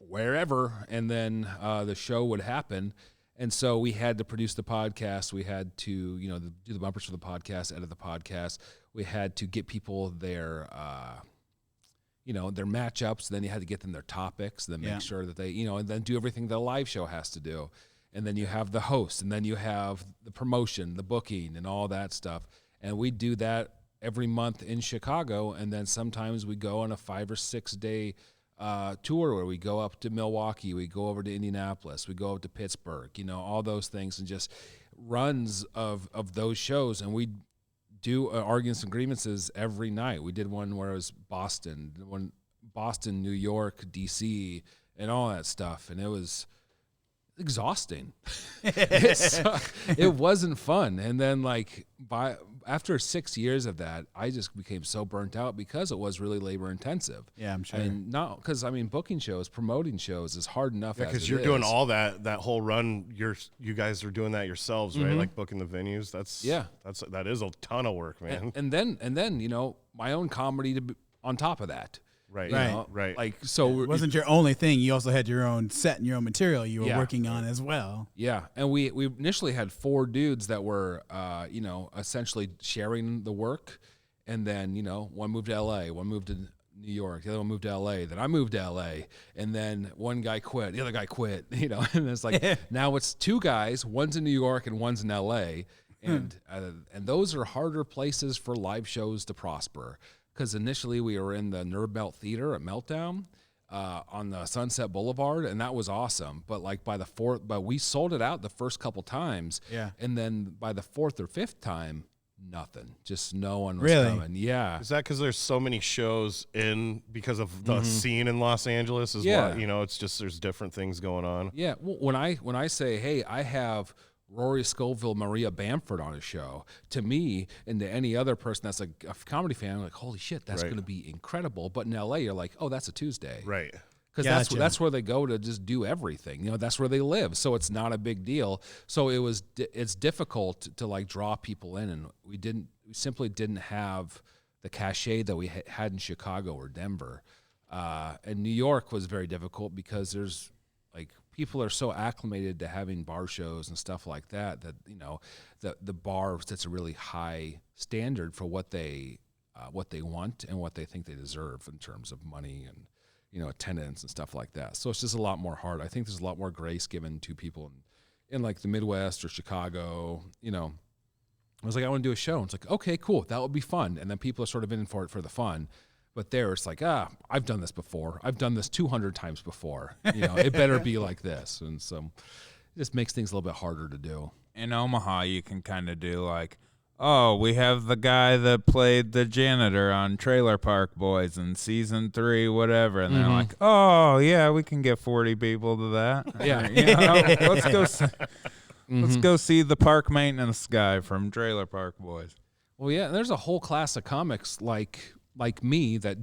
Speaker 5: wherever, and then the show would happen. And so we had to produce the podcast. We had to, you know, do the bumpers for the podcast, edit the podcast. We had to get people their, you know, their matchups. Then you had to get them their topics, then make sure that they, you know, and then do everything that a live show has to do. And then you have the host, and then you have the promotion, the booking, and all that stuff. And we do that every month in Chicago. And then sometimes we go on a 5 or 6 day tour where we go up to Milwaukee, we go over to Indianapolis, we go up to Pittsburgh, you know, all those things, and just runs of those shows. And we do arguments and grievances every night. We did one where it was Boston, New York, DC, and all that stuff. And it was exhausting. It wasn't fun. And then like after 6 years of that, I just became so burnt out because it was really labor intensive.
Speaker 2: Yeah, I'm sure.
Speaker 5: And not because, I mean, booking shows, promoting shows is hard enough.
Speaker 1: Yeah, because you're doing all that whole run. You guys are doing that yourselves, right? Like booking the venues. That is a ton of work, man.
Speaker 5: And then you know, my own comedy on top of that.
Speaker 1: Right.
Speaker 5: You know,
Speaker 1: right.
Speaker 5: Like, so
Speaker 2: it wasn't your only thing. You also had your own set and your own material you were working on as well.
Speaker 5: Yeah. And we initially had 4 dudes that were, you know, essentially sharing the work. And then, you know, one moved to LA, one moved to New York, the other one moved to LA, then I moved to LA. And then one guy quit, the other guy quit, you know, and it's like, now it's 2 guys, one's in New York and one's in LA. And, and those are harder places for live shows to prosper. Because initially we were in the Nerd Belt Theater at Meltdown on the Sunset Boulevard, and that was awesome. But like but we sold it out the first couple times, and then by the 4th or 5th time, nothing. Just no one was coming. Yeah.
Speaker 1: Is that because there's so many shows because of the scene in Los Angeles? Why, you know, it's just there's different things going on.
Speaker 5: Yeah. Well, when I say, hey, I have Rory Scovel, Maria Bamford on a show, to me and to any other person that's a comedy fan, like, holy shit, that's going to be incredible. But in LA, you're like, oh, that's a Tuesday.
Speaker 1: Right.
Speaker 5: Because that's where they go to just do everything. You know, that's where they live. So it's not a big deal. So it's difficult to like draw people in, and we simply didn't have the cachet that we had in Chicago or Denver. And New York was very difficult because there's like, people are so acclimated to having bar shows and stuff like that you know, the bar sets a really high standard for what they want and what they think they deserve in terms of money and, you know, attendance and stuff like that. So it's just a lot more hard. I think there's a lot more grace given to people in like the Midwest or Chicago. You know, I was like, I want to do a show. And it's like, okay, cool, that would be fun. And then people are sort of in for it for the fun. But there, it's like, I've done this before. I've done this 200 times before. You know, it better be like this. And so it just makes things a little bit harder to do.
Speaker 4: In Omaha, you can kind of do like, oh, we have the guy that played the janitor on Trailer Park Boys in season 3, whatever. And they're like, oh, yeah, we can get 40 people to that.
Speaker 5: Yeah.
Speaker 4: You know, let's go see the park maintenance guy from Trailer Park Boys.
Speaker 5: Well, yeah, there's a whole class of comics like me that I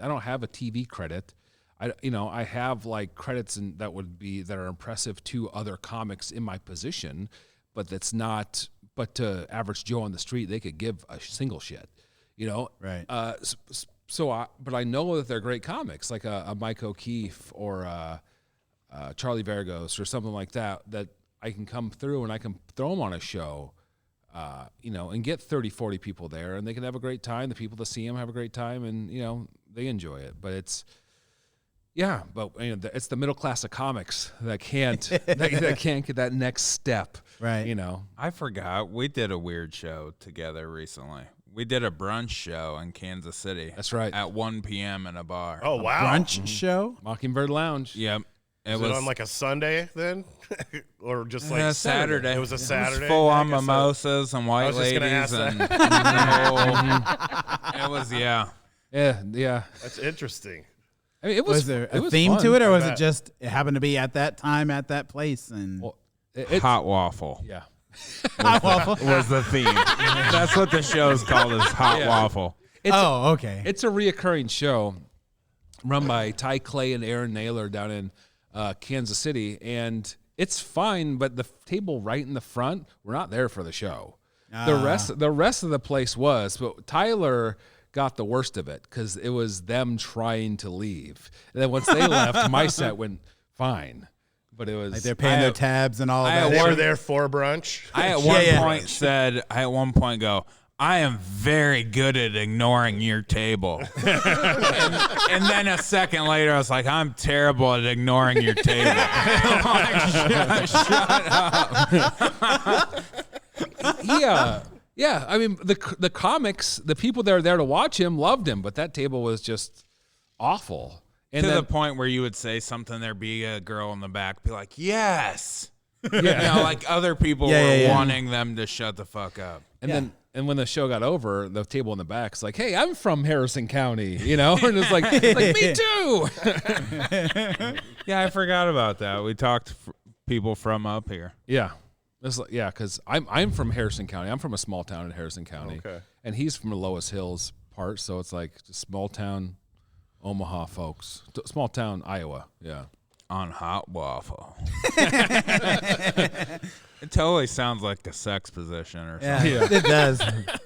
Speaker 5: don't have a TV credit. I have like credits that are impressive to other comics in my position, but that's not. But to average Joe on the street, they could give a single shit, you know.
Speaker 2: Right.
Speaker 5: But I know that they're great comics, like a Mike O'Keefe or Charlie Vergos or something like that. That I can come through and I can throw them on a show, and get 30, 40 people there, and they can have a great time. The people that see them have a great time, and they enjoy it. But it's the middle class of comics that can't that can't get that next step,
Speaker 2: Right.
Speaker 4: I forgot. We did a weird show together recently. We did a brunch show in Kansas City.
Speaker 5: That's right.
Speaker 4: At 1 p.m. in a bar.
Speaker 1: Oh, wow.
Speaker 2: Brunch show.
Speaker 5: Mockingbird Lounge.
Speaker 4: Yep.
Speaker 1: Was it on like a Sunday then? Or just like
Speaker 4: Saturday.
Speaker 1: It was a Saturday.
Speaker 4: Full on
Speaker 1: I guess so.
Speaker 4: mimosas and white
Speaker 1: was just gonna
Speaker 4: ladies
Speaker 1: ask
Speaker 4: and it was yeah.
Speaker 5: Yeah.
Speaker 1: That's interesting.
Speaker 5: I mean,
Speaker 2: Was there
Speaker 5: it
Speaker 2: a
Speaker 5: was
Speaker 2: theme
Speaker 5: fun.
Speaker 2: to it, or was
Speaker 1: bet.
Speaker 2: it just it happened to be at that time at that place and
Speaker 5: Well, it's
Speaker 4: Hot waffle
Speaker 5: yeah.
Speaker 2: hot waffle?
Speaker 4: was the theme. That's what the show's called, is hot waffle.
Speaker 2: Okay.
Speaker 5: It's a reoccurring show run by Ty Clay and Aaron Naylor down in Kansas City, and it's fine. But the table right in the front, we're not there for the show. The rest of the place was, but Tyler got the worst of it because it was them trying to leave. And then once they left, my set went fine. But it was
Speaker 2: Like they're paying their tabs and all of
Speaker 4: I
Speaker 2: that.
Speaker 1: They were
Speaker 4: one-
Speaker 1: there for brunch.
Speaker 4: I at one point go, I am very good at ignoring your table. and then a second later, I was like, I'm terrible at ignoring your table. Like, shut up.
Speaker 5: Yeah. I mean, the comics, the people that are there to watch him loved him, but that table was just awful. And
Speaker 4: To
Speaker 5: then,
Speaker 4: the point where you would say something, there'd be a girl in the back, be like, yes.
Speaker 5: yeah.
Speaker 4: Like other people were wanting them to shut the fuck up.
Speaker 5: And when the show got over, the table in the back's like, "Hey, I'm from Harrison County," and it's like me too.
Speaker 4: Yeah, I forgot about that. We talked people from up here.
Speaker 5: Yeah, because I'm from Harrison County. I'm from a small town in Harrison County,
Speaker 1: Okay.
Speaker 5: and he's from the Lois Hills part, so it's like just small town Omaha folks, small town Iowa. Yeah.
Speaker 4: On hot waffle. It totally sounds like a sex position or something.
Speaker 2: Yeah, it does.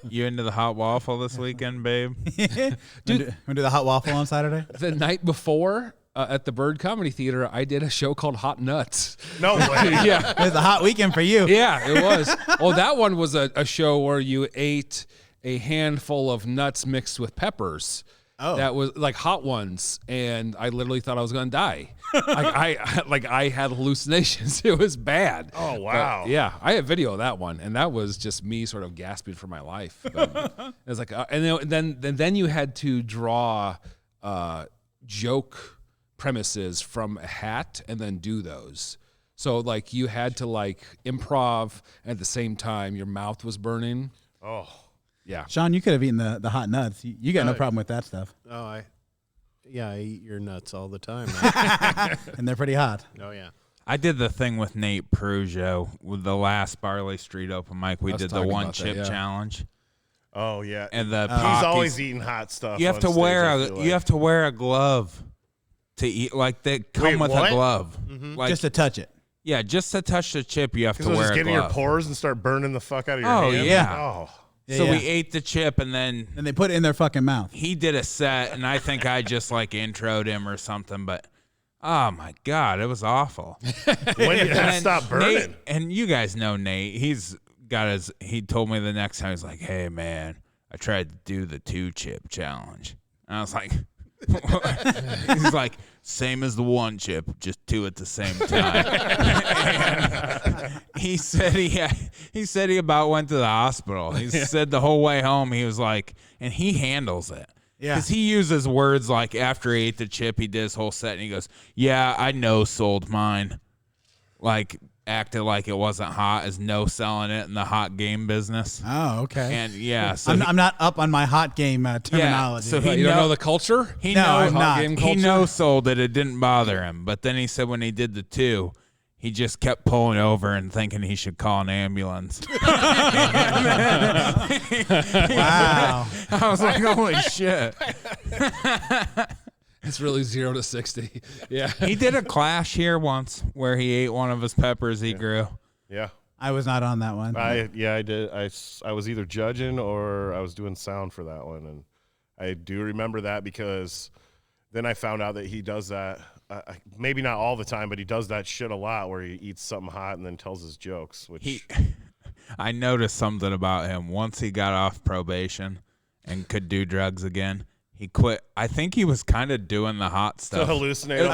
Speaker 4: You into the hot waffle this weekend, babe?
Speaker 2: Want to do the hot waffle on Saturday?
Speaker 5: The night before at the Bird Comedy Theater, I did a show called Hot Nuts.
Speaker 1: No way.
Speaker 5: Yeah.
Speaker 2: It was a hot weekend for you.
Speaker 5: Yeah, it was. Well, that one was a show where you ate a handful of nuts mixed with peppers.
Speaker 2: Oh.
Speaker 5: That was like hot ones, and I literally thought I was going to die. I had hallucinations. It was bad.
Speaker 1: Oh, wow.
Speaker 5: But, yeah, I have video of that one, and that was just me sort of gasping for my life. But it was like, and then you had to draw joke premises from a hat and then do those. So like you had to like improv at the same time your mouth was burning.
Speaker 1: Oh.
Speaker 5: Yeah.
Speaker 2: Sean, you could have eaten the hot nuts. You got no problem with that stuff.
Speaker 3: Oh, I eat your nuts all the time. Man.
Speaker 2: And they're pretty hot.
Speaker 3: Oh yeah.
Speaker 4: I did the thing with Nate Prujo with the last Barley Street open mic. We
Speaker 5: I was
Speaker 4: did the
Speaker 5: talking
Speaker 4: one
Speaker 5: about
Speaker 4: chip
Speaker 5: that, yeah.
Speaker 4: challenge,
Speaker 1: Oh yeah.
Speaker 4: and the
Speaker 1: He's
Speaker 4: Pockies.
Speaker 1: always eating hot stuff.
Speaker 4: You have
Speaker 1: on
Speaker 4: to
Speaker 1: stage,
Speaker 4: wear
Speaker 1: I
Speaker 4: a
Speaker 1: feel
Speaker 4: you
Speaker 1: like.
Speaker 4: have to wear a glove to eat. Like they come
Speaker 1: Wait,
Speaker 4: with
Speaker 1: what?
Speaker 4: a glove. Like
Speaker 2: Just to touch it.
Speaker 4: yeah, just to touch the chip, you have to
Speaker 1: Because
Speaker 4: wear
Speaker 1: just
Speaker 4: a
Speaker 1: get in your
Speaker 4: glove.
Speaker 1: pores and start burning the fuck out of your
Speaker 4: Oh,
Speaker 1: hand.
Speaker 4: yeah.
Speaker 1: Oh.
Speaker 4: So
Speaker 2: Yeah,
Speaker 4: we
Speaker 2: yeah.
Speaker 4: ate the chip, and then
Speaker 2: And they put it in their fucking mouth.
Speaker 4: he did a set, and I think I just like introed him or something, but oh my God, it was awful.
Speaker 1: When did that
Speaker 4: And
Speaker 1: stop burning?
Speaker 4: Nate, and you guys know Nate, he told me the next time, he's like, hey man, I tried to do the 2-chip challenge. And I was like, he's like, same as the 1 chip, just 2 at the same time. And he said he about went to the hospital. He said the whole way home, he was like, and he handles it.
Speaker 2: Yeah.
Speaker 4: Because he uses words like after he ate the chip, he did his whole set, and he goes, yeah, I no-sold mine. Like, acted like it wasn't hot, as no-selling it in the hot game business.
Speaker 2: Oh, okay.
Speaker 4: And, yeah, so
Speaker 2: I'm not up on my hot game terminology.
Speaker 4: so
Speaker 5: You don't know the culture?
Speaker 4: he
Speaker 2: No,
Speaker 4: know-
Speaker 2: I'm not.
Speaker 5: Game
Speaker 4: He
Speaker 5: culture?
Speaker 4: no-sold it. It didn't bother him. But then he said when he did the 2, he just kept pulling over and thinking he should call an ambulance.
Speaker 2: Wow.
Speaker 4: I was like, holy shit.
Speaker 5: It's really 0 to 60. Yeah.
Speaker 4: He did a clash here once where he ate one of his peppers he grew.
Speaker 1: Yeah.
Speaker 2: I was not on that one.
Speaker 1: I did. I was either judging or I was doing sound for that one, and I do remember that because then I found out that he does that. Maybe not all the time, but he does that shit a lot where he eats something hot and then tells his jokes. Which
Speaker 4: I noticed something about him. Once he got off probation and could do drugs again, he quit. I think he was kind of doing the hot
Speaker 1: To
Speaker 4: stuff.
Speaker 1: hallucinate.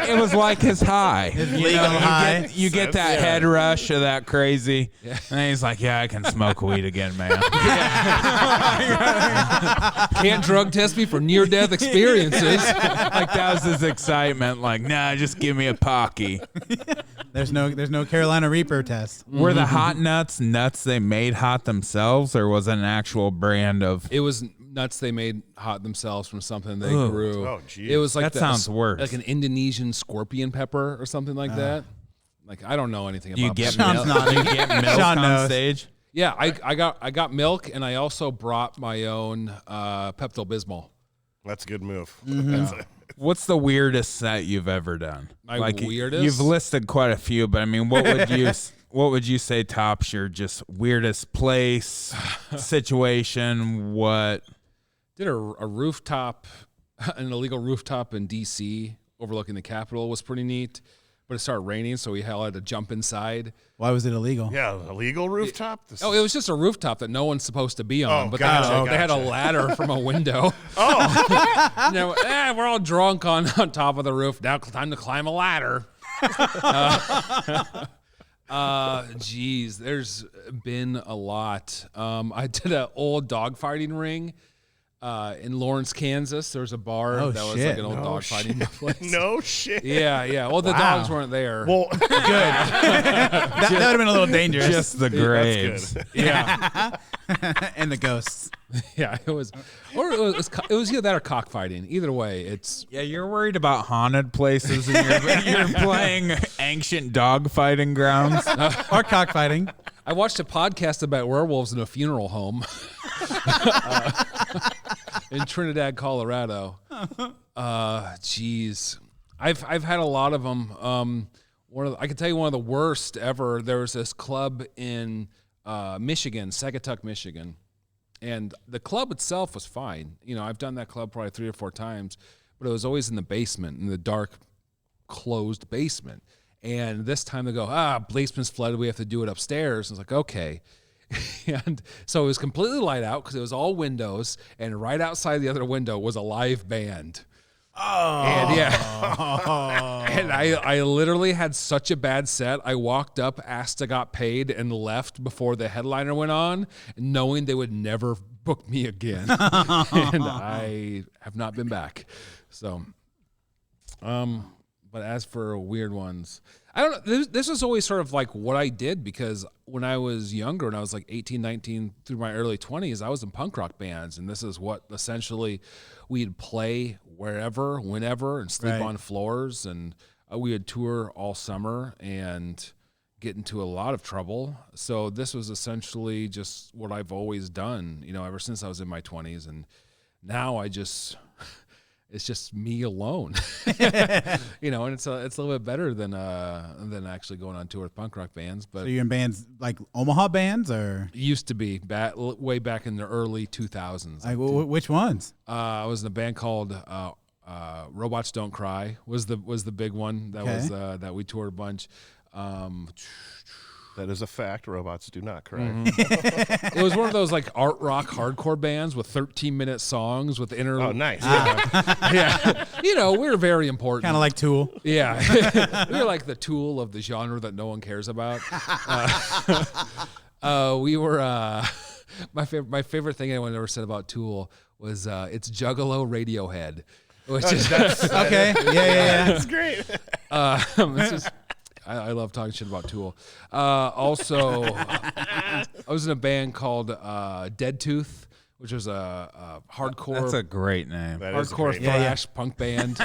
Speaker 4: It was like his high.
Speaker 2: His legal high.
Speaker 4: You get that head rush of that crazy. And then he's like, yeah, I can smoke weed again, man.
Speaker 5: Can't drug test me for near-death experiences.
Speaker 4: Like that was his excitement. Like, nah, just give me a Pocky.
Speaker 2: There's no Carolina Reaper test.
Speaker 4: Were the hot nuts they made hot themselves, or was it an actual brand of?
Speaker 5: It was nuts they made hot themselves from something they grew.
Speaker 1: Oh, geez.
Speaker 5: It was like
Speaker 4: That sounds worse.
Speaker 5: like an Indonesian scorpion pepper or something like that. Like I don't know anything about.
Speaker 4: You get
Speaker 2: Sean's
Speaker 4: milk,
Speaker 2: nodding.
Speaker 4: you get milk
Speaker 2: Sean
Speaker 4: on
Speaker 2: knows.
Speaker 4: stage.
Speaker 5: Yeah, I got milk, and I also brought my own Pepto-Bismol.
Speaker 1: That's a good move.
Speaker 4: What's the weirdest set you've ever done?
Speaker 5: My
Speaker 4: like
Speaker 5: weirdest?
Speaker 4: You've listed quite a few, but I mean, what would you say tops your just weirdest place, situation? What?
Speaker 5: Did a rooftop, an illegal rooftop in D.C. overlooking the Capitol was pretty neat, but it started raining, so we had to jump inside.
Speaker 2: Why was it illegal?
Speaker 1: Yeah, illegal rooftop.
Speaker 5: Oh, it was just a rooftop that no one's supposed to be on,
Speaker 1: Oh,
Speaker 5: but
Speaker 1: gotcha,
Speaker 5: they had a
Speaker 1: gotcha.
Speaker 5: ladder from a window. We're all drunk on top of the roof. Now time to climb a ladder. Geez, there's been a lot. I did an old dogfighting ring in Lawrence, Kansas. There was a bar
Speaker 2: Oh,
Speaker 5: that was
Speaker 2: shit.
Speaker 5: like an old dogfighting place.
Speaker 1: No shit.
Speaker 5: Yeah. Well, the dogs weren't there.
Speaker 1: Well,
Speaker 2: That would have been a little dangerous.
Speaker 4: Just the graves.
Speaker 1: good.
Speaker 5: Yeah.
Speaker 2: And the ghosts.
Speaker 5: Yeah, it was either that or cockfighting. Either way, it's
Speaker 4: Yeah, you're worried about haunted places, and you're playing ancient dog fighting grounds.
Speaker 2: Or cockfighting.
Speaker 5: I watched a podcast about werewolves in a funeral home in Trinidad, Colorado. Geez, I've had a lot of them. I can tell you one of the worst ever. There was this club in Michigan, Sagatuck, Michigan, and the club itself was fine. You know, I've done that club probably 3 or 4 times, but it was always in the basement, in the dark, closed basement. And this time they go, basement's flooded. We have to do it upstairs. And I was like, okay. And so it was completely light out because it was all windows. And right outside the other window was a live band. Oh. And and I literally had such a bad set. I walked up, asked I got paid, and left before the headliner went on, knowing they would never book me again. And I have not been back. So, but as for weird ones, I don't know. This was always sort of like what I did, because when I was younger, and I was like 18, 19 through my early 20s, I was in punk rock bands. And this is what essentially we'd play wherever, whenever, and sleep on floors. And we would tour all summer and get into a lot of trouble. So this was essentially just what I've always done, you know, ever since I was in my 20s. And now it's just me alone, you know, and it's a little bit better than actually going on tour with punk rock bands. But
Speaker 2: So you're in bands like Omaha bands, or
Speaker 5: it used to be way back in the early 2000s.
Speaker 2: like which ones?
Speaker 5: I was in a band called Robots Don't Cry was the big one that was that we toured a bunch.
Speaker 1: that is a fact. Robots do not cry.
Speaker 5: It was one of those like art rock hardcore bands with 13-minute songs with inner.
Speaker 1: Oh, nice.
Speaker 5: Yeah, you know, we're very important.
Speaker 2: Kind of like Tool.
Speaker 5: Yeah, we were like the Tool of the genre that no one cares about. We were my favorite thing anyone ever said about Tool was it's Juggalo Radiohead, which is
Speaker 2: Okay. Yeah.
Speaker 1: That's great.
Speaker 5: it's just, I love talking shit about Tool. Also, I was in a band called Dead Tooth, which was a hardcore.
Speaker 4: That's a great name.
Speaker 1: That is a
Speaker 5: hardcore
Speaker 1: great
Speaker 2: Yeah, yeah.
Speaker 5: thrash punk band.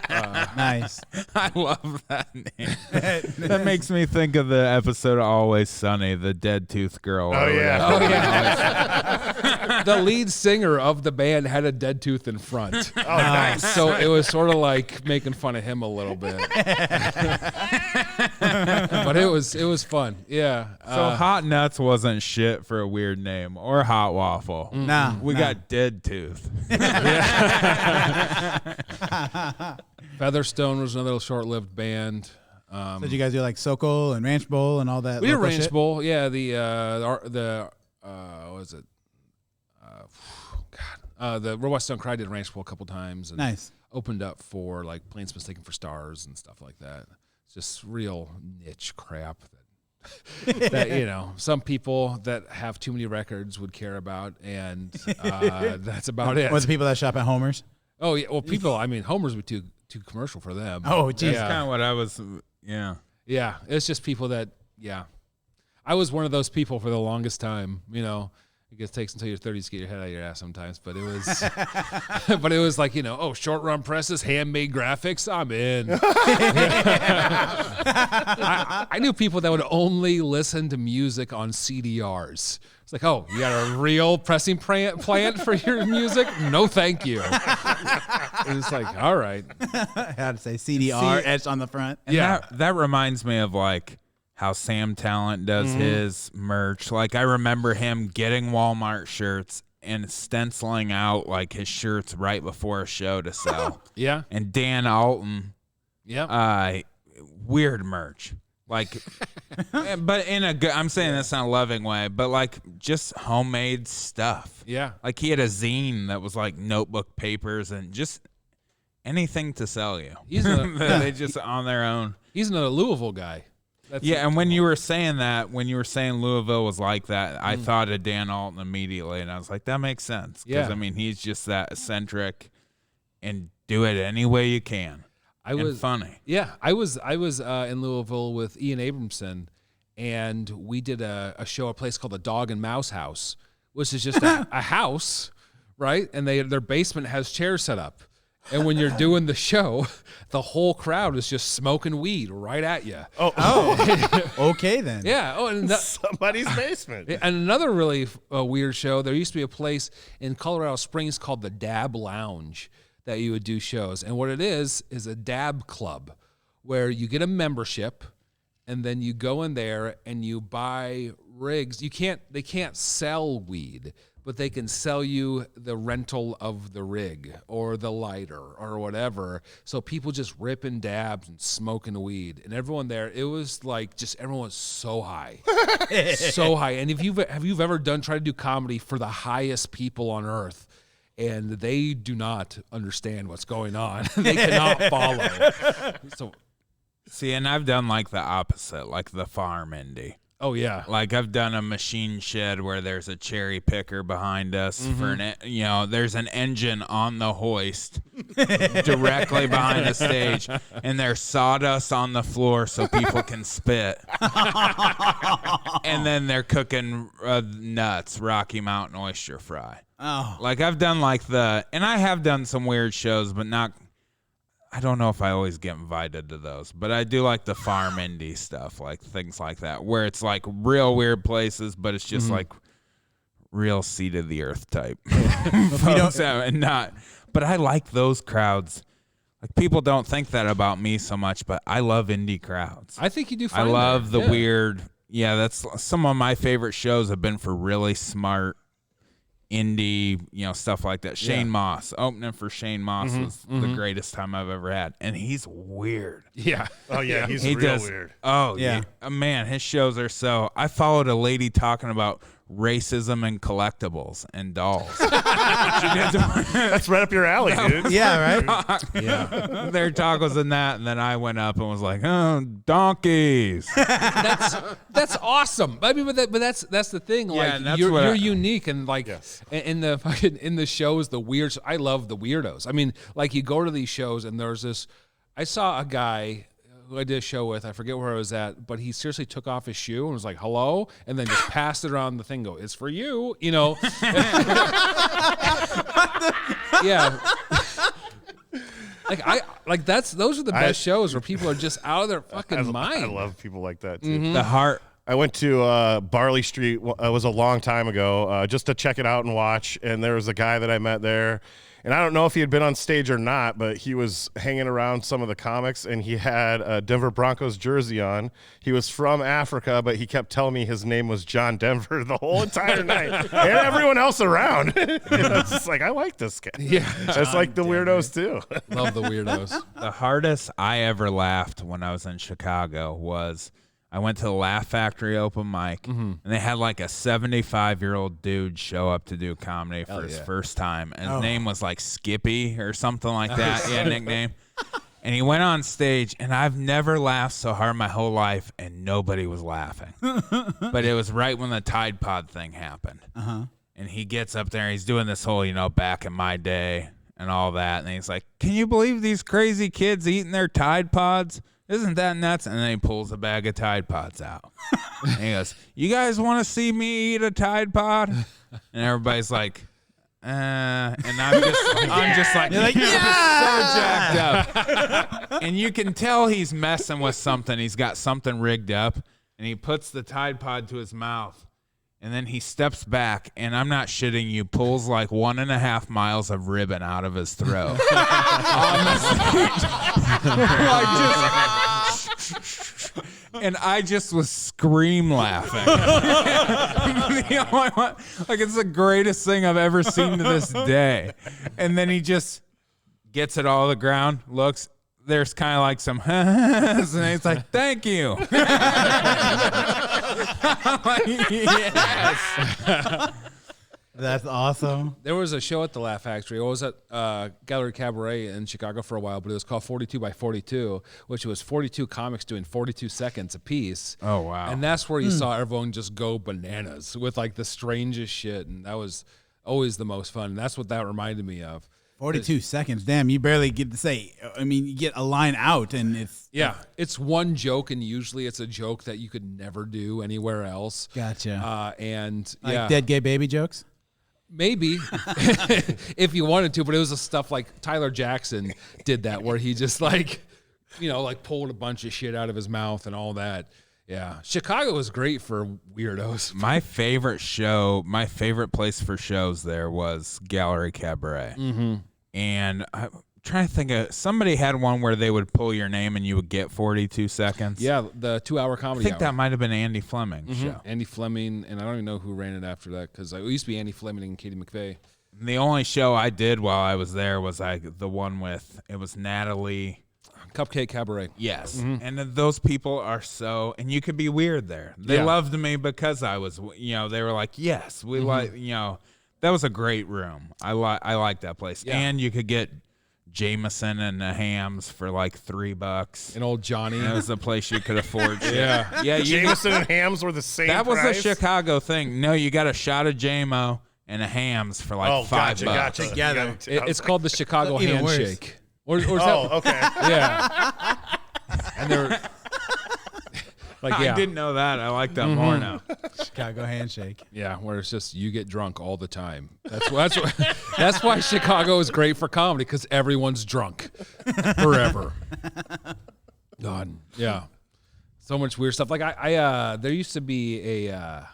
Speaker 2: Nice.
Speaker 4: I love that name. That makes me think of the episode of Always Sunny, the dead tooth girl.
Speaker 1: Oh,
Speaker 4: or
Speaker 1: yeah.
Speaker 4: whatever.
Speaker 5: Oh yeah. The lead singer of the band had a dead tooth in front.
Speaker 1: Oh, nice.
Speaker 5: So it was sort of like making fun of him a little bit. But it was fun. Yeah.
Speaker 4: So Hot Nuts wasn't shit for a weird name, or Hot Waffle.
Speaker 2: Nah.
Speaker 4: We got Dead Tooth.
Speaker 5: Featherstone was another short-lived band.
Speaker 2: So did you guys do like Sokol and Ranch Bowl and all that?
Speaker 5: We did
Speaker 2: local
Speaker 5: Ranch
Speaker 2: shit?
Speaker 5: Bowl, yeah. The what was it? The Robust Don't Cry did Ranch Bowl a couple times. And
Speaker 2: Nice.
Speaker 5: Opened up for like Planes Mistaken for Stars and stuff like that. It's just real niche crap that some people that have too many records would care about, and that's about it.
Speaker 2: What's the people that shop at Homer's?
Speaker 5: Oh yeah, well, people. I mean, Homer's would be too commercial for them.
Speaker 2: Oh, geez.
Speaker 4: That's kind of what I was. Yeah.
Speaker 5: Yeah, it's just people that. Yeah, I was one of those people for the longest time. It just takes until you're 30 to get your head out of your ass sometimes. But it was, like short run presses, handmade graphics. I'm in. I knew people that would only listen to music on CDRs. It's like, oh, you got a real pressing plant for your music? No, thank you. It's like, all right.
Speaker 2: I had to say CDR etched on the front.
Speaker 4: And that reminds me of like how Sam Talent does his merch. Like I remember him getting Walmart shirts and stenciling out like his shirts right before a show to sell.
Speaker 5: Yeah.
Speaker 4: And Dan Alton, weird merch. Like, but in a good, I'm saying this in a loving way, but like just homemade stuff.
Speaker 5: Yeah.
Speaker 4: Like he had a zine that was like notebook papers and just anything to sell you. They just on their own.
Speaker 5: He's another Louisville guy.
Speaker 4: And when you were saying Louisville was like that, I thought of Dan Alton immediately, and I was like, that makes sense. Because, I mean, he's just that eccentric and do it any way you can. Funny.
Speaker 5: Yeah, I was in Louisville with Ian Abramson, and we did a show at a place called the Dog and Mouse House, which is just a house, right? And their basement has chairs set up. And when you're doing the show, the whole crowd is just smoking weed right at you.
Speaker 2: Oh, okay then.
Speaker 5: Yeah. Oh, and
Speaker 1: Somebody's basement.
Speaker 5: and another really weird show. There used to be a place in Colorado Springs called the Dab Lounge that you would do shows. And what it is a dab club where you get a membership and then you go in there and you buy rigs. They can't sell weed, but they can sell you the rental of the rig or the lighter or whatever. So people just ripping dabs and smoking weed. And everyone there, it was like just everyone was so high. So high. And have you ever tried to do comedy for the highest people on earth? And they do not understand what's going on. They cannot follow. So,
Speaker 4: see, and I've done like the opposite, like the farm indie.
Speaker 5: oh yeah.
Speaker 4: Like I've done a machine shed where there's a cherry picker behind us for there's an engine on the hoist directly behind the stage, and there's sawdust on the floor so people can spit. And then they're cooking nuts, Rocky Mountain oyster fry.
Speaker 2: Oh.
Speaker 4: Like I've done and I have done some weird shows, but not. I don't know if I always get invited to those, but I do like the farm indie stuff, like things like that, where it's like real weird places, but it's just like real seat of the earth type. But I like those crowds. Like people don't think that about me so much, but I love indie crowds.
Speaker 5: I think you do
Speaker 4: I
Speaker 5: fine.
Speaker 4: love the weird. Yeah, that's some of my favorite shows have been for really smart indie, stuff like that. Shane Moss, opening for Shane Moss was the greatest time I've ever had, and he's weird.
Speaker 5: Yeah.
Speaker 1: Oh yeah, he's real weird.
Speaker 4: Oh yeah, man, his shows are so. I followed a lady talking about racism and collectibles and dolls.
Speaker 1: That's right up your alley, dude.
Speaker 2: Yeah, right?
Speaker 5: Yeah.
Speaker 4: Their talk was in that, and then I went up and was like, "Oh, donkeys."
Speaker 5: That's awesome. I mean, but that's the thing.
Speaker 4: Yeah,
Speaker 5: Like
Speaker 4: and that's
Speaker 5: you're unique, and like in the shows, the weird. I love the weirdos. I mean, like you go to these shows, and there's this. I saw a guy who I did a show with. I forget where I was at, but he seriously took off his shoe and was like, "Hello," and then just passed it around the thing. Go, it's for you, Yeah. Those are the best shows where people are just out of their fucking mind.
Speaker 1: I love people like that too.
Speaker 4: The
Speaker 1: I went to Barley Street. It was a long time ago, just to check it out and watch. And there was a guy that I met there. And I don't know if he had been on stage or not, but he was hanging around some of the comics, and he had a Denver Broncos jersey on. He was from Africa, but he kept telling me his name was John Denver the whole entire night, and everyone else around. It's just like, I like this guy.
Speaker 5: Yeah.
Speaker 1: It's like the weirdos too.
Speaker 5: Love the weirdos.
Speaker 4: The hardest I ever laughed when I was in Chicago was I went to the Laugh Factory open mic, and they had like a 75-year-old dude show up to do comedy for his first time. And his name was like Skippy or something like that. Yeah, nickname. And he went on stage, and I've never laughed so hard my whole life, and nobody was laughing. But it was right when the Tide Pod thing happened. And he gets up there, and he's doing this whole, back in my day and all that. And he's like, can you believe these crazy kids eating their Tide Pods? Isn't that nuts? And then he pulls a bag of Tide Pods out. And he goes, you guys want to see me eat a Tide Pod? And everybody's like, and I'm just like, so jacked up. And you can tell he's messing with something. He's got something rigged up. And he puts the Tide Pod to his mouth. And then he steps back, and I'm not shitting you, pulls like 1.5 miles of ribbon out of his throat. On the stage. And I just was scream laughing. Like, it's the greatest thing I've ever seen to this day. And then he just gets it all to the ground, looks. There's kind of like some, and he's like, thank you. I'm like, yes.
Speaker 2: That's awesome.
Speaker 5: There was a show at the Laugh Factory. I was at Gallery Cabaret in Chicago for a while, but it was called 42 by 42, which was 42 comics doing 42 seconds a piece.
Speaker 4: Oh, wow.
Speaker 5: And that's where you saw everyone just go bananas with like the strangest shit. And that was always the most fun. And that's what that reminded me of.
Speaker 2: 42 seconds. Damn, you barely get to say. I mean, you get a line out, and it's
Speaker 5: it's one joke, and usually it's a joke that you could never do anywhere else.
Speaker 2: Gotcha.
Speaker 5: And
Speaker 2: like dead gay baby jokes.
Speaker 5: Maybe if you wanted to, but it was a stuff like Tyler Jackson did that, where he just like pulled a bunch of shit out of his mouth and all that. Yeah, Chicago was great for weirdos.
Speaker 4: My favorite place for shows there was Gallery Cabaret. And I'm trying to think of, somebody had one where they would pull your name and you would get 42 seconds.
Speaker 5: Yeah, the 2-hour comedy
Speaker 4: I think
Speaker 5: hour.
Speaker 4: that might have been Andy Fleming's show.
Speaker 5: Andy Fleming, and I don't even know who ran it after that, because it used to be Andy Fleming and Katie McVeigh.
Speaker 4: And the only show I did while I was there was the one with, it was Natalie.
Speaker 5: Cupcake Cabaret.
Speaker 4: Yes. And those people are and you could be weird there. They loved me because I was, they were like, yes, we like, that was a great room. I like that place.
Speaker 5: Yeah.
Speaker 4: And you could get Jameson and the hams for like $3.
Speaker 5: And old Johnny.
Speaker 4: That was the place you could afford shit.
Speaker 5: Yeah.
Speaker 1: Jameson and hams were the same
Speaker 4: That was
Speaker 1: price?
Speaker 4: a Chicago thing. No, you got a shot of JMO and a hams for like $5.
Speaker 1: Gotcha.
Speaker 2: Together.
Speaker 5: It's called the Chicago
Speaker 2: Even worse.
Speaker 5: Handshake. Or is that,
Speaker 1: Okay.
Speaker 5: yeah. And they're like, yeah.
Speaker 4: I didn't know that. I like that more now.
Speaker 2: Chicago handshake.
Speaker 5: Yeah, where it's just you get drunk all the time. That's why Chicago is great for comedy, because everyone's drunk forever. God, yeah, so much weird stuff. Like I there used to be a.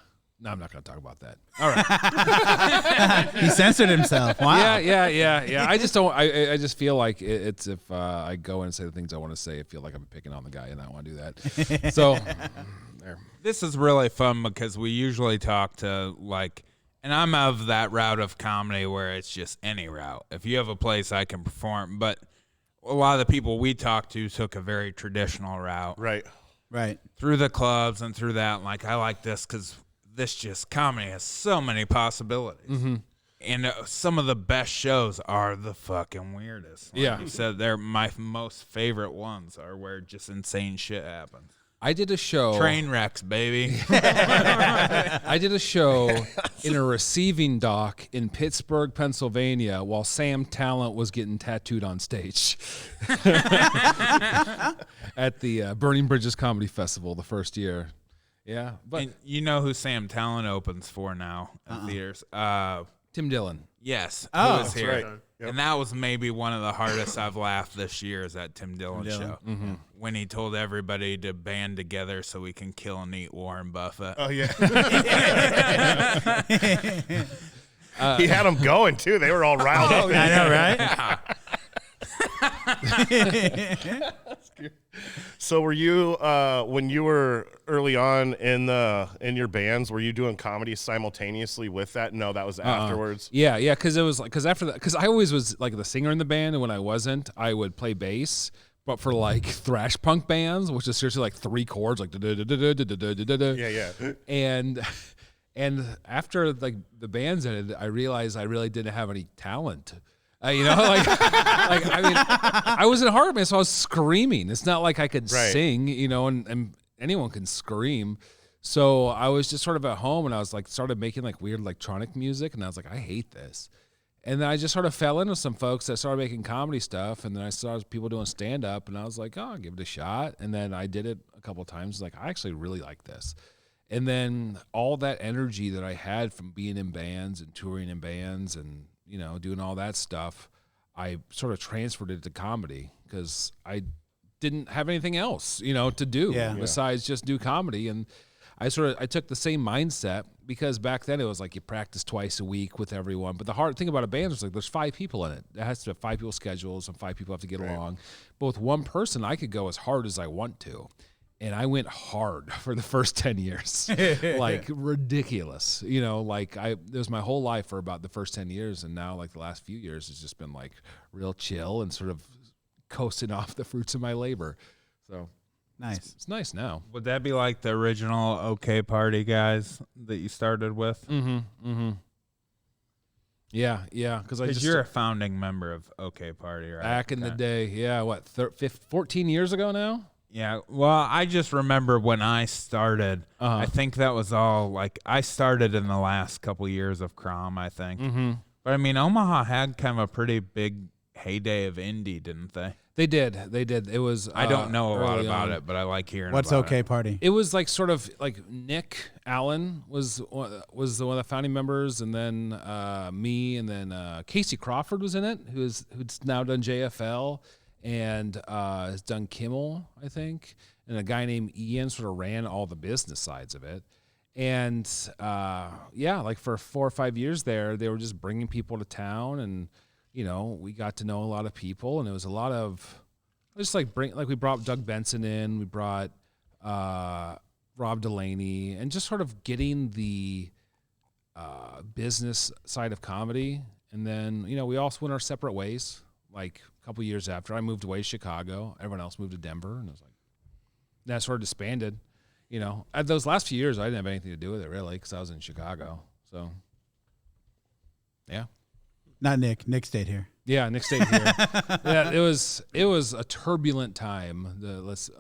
Speaker 5: No, I'm not going to talk about that. All right.
Speaker 2: He censored himself. Wow.
Speaker 5: Yeah. I just don't. I just feel like it's if I go in and say the things I want to say, I feel like I'm picking on the guy, and I don't want to do that. So, there.
Speaker 4: This is really fun because we usually talk to and I'm of that route of comedy where it's just any route. If you have a place I can perform, but a lot of the people we talked to took a very traditional route.
Speaker 1: Right.
Speaker 4: Through the clubs and through that. I like this because comedy has so many possibilities. And some of the best shows are the fucking weirdest. Like you said, they're my most favorite ones are where just insane shit happens.
Speaker 5: I did a show.
Speaker 4: Train wrecks, baby.
Speaker 5: I did a show in a receiving dock in Pittsburgh, Pennsylvania, while Sam Talent was getting tattooed on stage at the Burning Bridges Comedy Festival the first year. Yeah, but
Speaker 4: And you know who Sam Talent opens for now at theaters?
Speaker 5: Tim Dillon.
Speaker 4: Yes,
Speaker 2: Oh,
Speaker 4: who was
Speaker 2: that's
Speaker 4: here.
Speaker 1: right. Yep.
Speaker 4: And that was maybe one of the hardest I've laughed this year is that Tim Dillon
Speaker 2: Dillon.
Speaker 4: show. When he told everybody to band together so we can kill and eat Warren Buffett.
Speaker 1: Oh yeah. He had them going too. They were all riled up.
Speaker 2: I know, right?
Speaker 1: So were you when you were early on in your bands, were you doing comedy simultaneously with that? No, that was afterwards.
Speaker 5: Yeah, because it was like after that, because I always was like the singer in the band, and when I wasn't, I would play bass. But for like thrash punk bands, which is seriously like 3 chords, like
Speaker 1: Yeah.
Speaker 5: and after like the bands ended, I realized I really didn't have any talent. You know, like I mean, I was in a hard band, so I was screaming. It's not like I could sing, you know, and anyone can scream. So I was just sort of at home, and I was like started making like weird electronic music, and I was like, I hate this. And then I just sort of fell in with some folks that started making comedy stuff, and then I saw people doing stand up, and I was like, oh, I'll give it a shot. And then I did it a couple of times, like I actually really like this. And then all that energy that I had from being in bands and touring in bands and, you know, doing all that stuff, I sort of transferred it to comedy because I didn't have anything else, you know, to do besides just do comedy. And I took the same mindset because back then it was like you practice twice a week with everyone. But the hard thing about a band is like there's 5 people in it. It has to have 5 people's schedules and 5 people have to get along. But with one person, I could go as hard as I want to. And I went hard for the first 10 years, like ridiculous, you know, like it was my whole life for about the first 10 years. And now like the last few years, it's just been like real chill and sort of coasting off the fruits of my labor. So
Speaker 2: Nice.
Speaker 5: it's nice now.
Speaker 4: Would that be like the original OK Party guys that you started with?
Speaker 5: Yeah. Because
Speaker 4: You're a founding member of OK Party, right?
Speaker 5: back in the day. Yeah. What, 14 years ago now?
Speaker 4: Yeah, well, I just remember when I started, I think that was all, like, I started in the last couple years of Crom, I think. But, I mean, Omaha had kind of a pretty big heyday of indie, didn't they?
Speaker 5: They did. It was.
Speaker 4: I don't know a lot
Speaker 5: early
Speaker 4: about
Speaker 5: on.
Speaker 4: it, but I like hearing
Speaker 2: What's
Speaker 4: about
Speaker 2: okay
Speaker 4: it.
Speaker 2: party?
Speaker 5: It was like sort of like Nick Allen was one of the founding members, and then me, and then Casey Crawford was in it, who's now done JFL and has done Kimmel, I think, and a guy named Ian sort of ran all the business sides of it. And like for 4 or 5 years there, they were just bringing people to town, and you know, we got to know a lot of people, and it was a lot of just like we brought Doug Benson in, we brought Rob Delaney, and just sort of getting the business side of comedy. And then, you know, we also went our separate ways. Like a couple years after, I moved away to Chicago. Everyone else moved to Denver, and it was like that sort of disbanded. You know, at those last few years, I didn't have anything to do with it really because I was in Chicago. So, yeah.
Speaker 2: Not Nick. Nick stayed here.
Speaker 5: Yeah, Nick stayed here. Yeah, it was a turbulent time.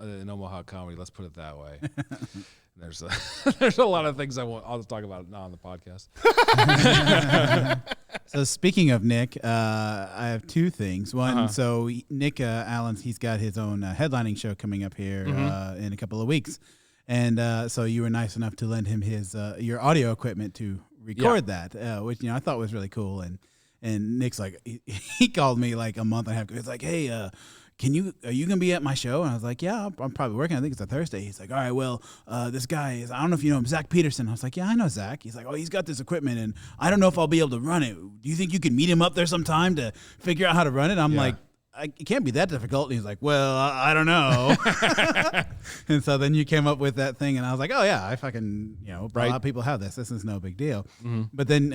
Speaker 5: In Omaha comedy. Let's put it that way. There's a lot of things I'll talk about now on the podcast.
Speaker 2: So speaking of Nick, I have 2 things. One, so Nick Allen's he's got his own headlining show coming up here in a couple of weeks, and so you were nice enough to lend him his your audio equipment to record that, which I thought was really cool. And Nick's like, he called me like a month and a half ago. He's like, hey, are you gonna be at my show? And I was like, yeah, I'm probably working. I think it's a Thursday. He's like, all right, well, this guy is, I don't know if you know him, Zach Peterson. I was like, yeah, I know Zach. He's like, oh, he's got this equipment, and I don't know if I'll be able to run it. Do you think you could meet him up there sometime to figure out how to run it? I'm like, it can't be that difficult. And he's like, well, I don't know. And so then you came up with that thing, and I was like, oh yeah, I fucking, a lot of people have this. This is no big deal. But then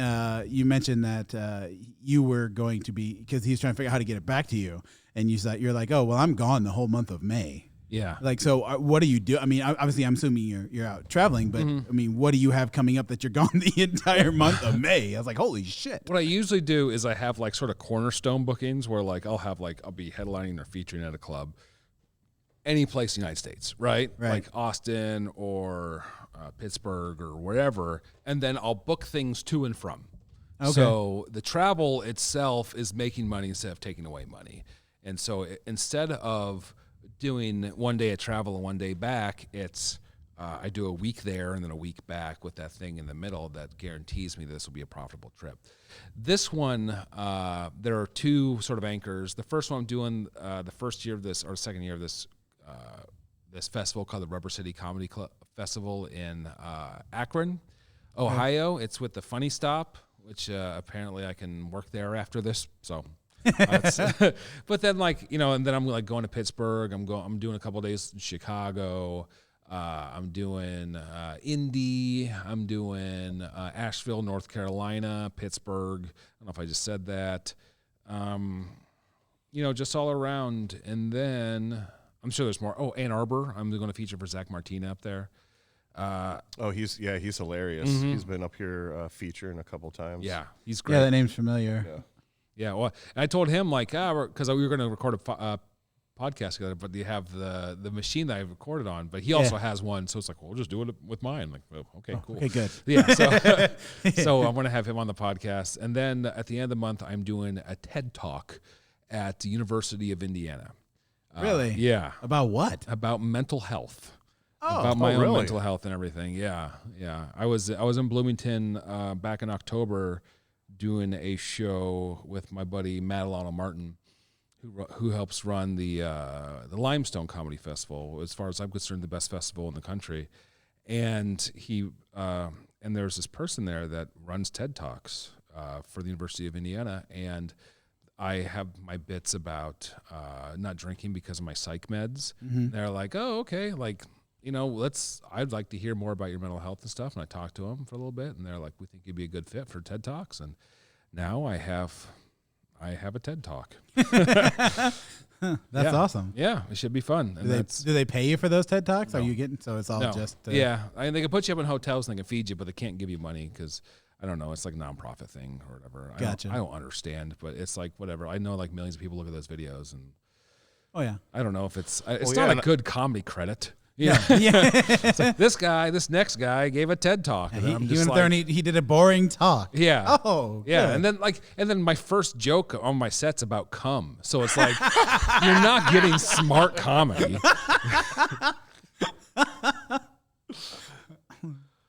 Speaker 2: you mentioned that you were going to be, because he's trying to figure out how to get it back to you, and you're like, oh well, I'm gone the whole month of May.
Speaker 5: Yeah.
Speaker 2: Like, so what do you do? I mean, obviously, I'm assuming you're out traveling, but I mean, what do you have coming up that you're gone the entire month of May? I was like, holy shit.
Speaker 5: What I usually do is I have like sort of cornerstone bookings where like I'll be headlining or featuring at a club, any place in the United States, right? Like Austin or Pittsburgh or wherever, and then I'll book things to and from. Okay. So the travel itself is making money instead of taking away money. And so instead of doing one day of travel and one day back, it's I do a week there and then a week back with that thing in the middle that guarantees me this will be a profitable trip. This one, there are two sort of anchors. The first one I'm doing the first year of this, or second year of this this festival called the Rubber City Comedy Club Festival in Akron, Ohio. It's with the Funny Stop, which apparently I can work there after this. So, but then and then I'm like going to Pittsburgh. I'm doing a couple of days in Chicago. I'm doing Indy. I'm doing Asheville, North Carolina, Pittsburgh. I don't know if I just said that. Just all around. And then I'm sure there's more. Oh, Ann Arbor. I'm going to feature for Zach Martina up there.
Speaker 1: He's hilarious.
Speaker 5: Mm-hmm.
Speaker 1: He's been up here featuring a couple times.
Speaker 5: Yeah, he's great.
Speaker 2: Yeah, that name's familiar.
Speaker 5: Yeah. Well, and I told him because we were going to record a podcast together, but you have the machine that I recorded on, but he also has one, so it's like, well, we'll just do it with mine. Like, oh, okay, cool.
Speaker 2: Okay, good.
Speaker 5: Yeah, so I'm going to have him on the podcast, and then at the end of the month, I'm doing a TED Talk at the University of Indiana.
Speaker 2: Really?
Speaker 5: Yeah.
Speaker 2: About what?
Speaker 5: About mental health.
Speaker 2: Oh,
Speaker 5: about my own
Speaker 1: really?
Speaker 5: mental health and everything. Yeah. I was in Bloomington back in October doing a show with my buddy Matt Alano Martin, who helps run the Limestone Comedy Festival. As far as I'm concerned, the best festival in the country. And and there's this person there that runs TED Talks for the University of Indiana, and I have my bits about not drinking because of my psych meds. Mm-hmm. They're like, oh, okay, I'd like to hear more about your mental health and stuff. And I talked to them for a little bit, and they're like, we think you'd be a good fit for TED Talks. And now I have a TED Talk.
Speaker 2: That's awesome.
Speaker 5: Yeah, it should be fun. And
Speaker 2: Do they pay you for those TED Talks?
Speaker 5: No.
Speaker 2: Are you getting, so it's all
Speaker 5: no.
Speaker 2: just...
Speaker 5: yeah, they can put you up in hotels and they can feed you, but they can't give you money because, I don't know, it's like a nonprofit thing or whatever.
Speaker 2: Gotcha.
Speaker 5: I don't understand, but it's like whatever. I know like millions of people look at those videos, and
Speaker 2: Oh, yeah.
Speaker 5: I don't know if it's not a good comedy credit. Yeah.
Speaker 2: It's
Speaker 5: like, this next guy gave a TED Talk. And I'm
Speaker 2: he
Speaker 5: just
Speaker 2: went there and he did a boring talk.
Speaker 5: yeah.
Speaker 2: Oh,
Speaker 5: yeah.
Speaker 2: good.
Speaker 5: And then my first joke on my set's about cum. So it's like, you're not getting smart comedy.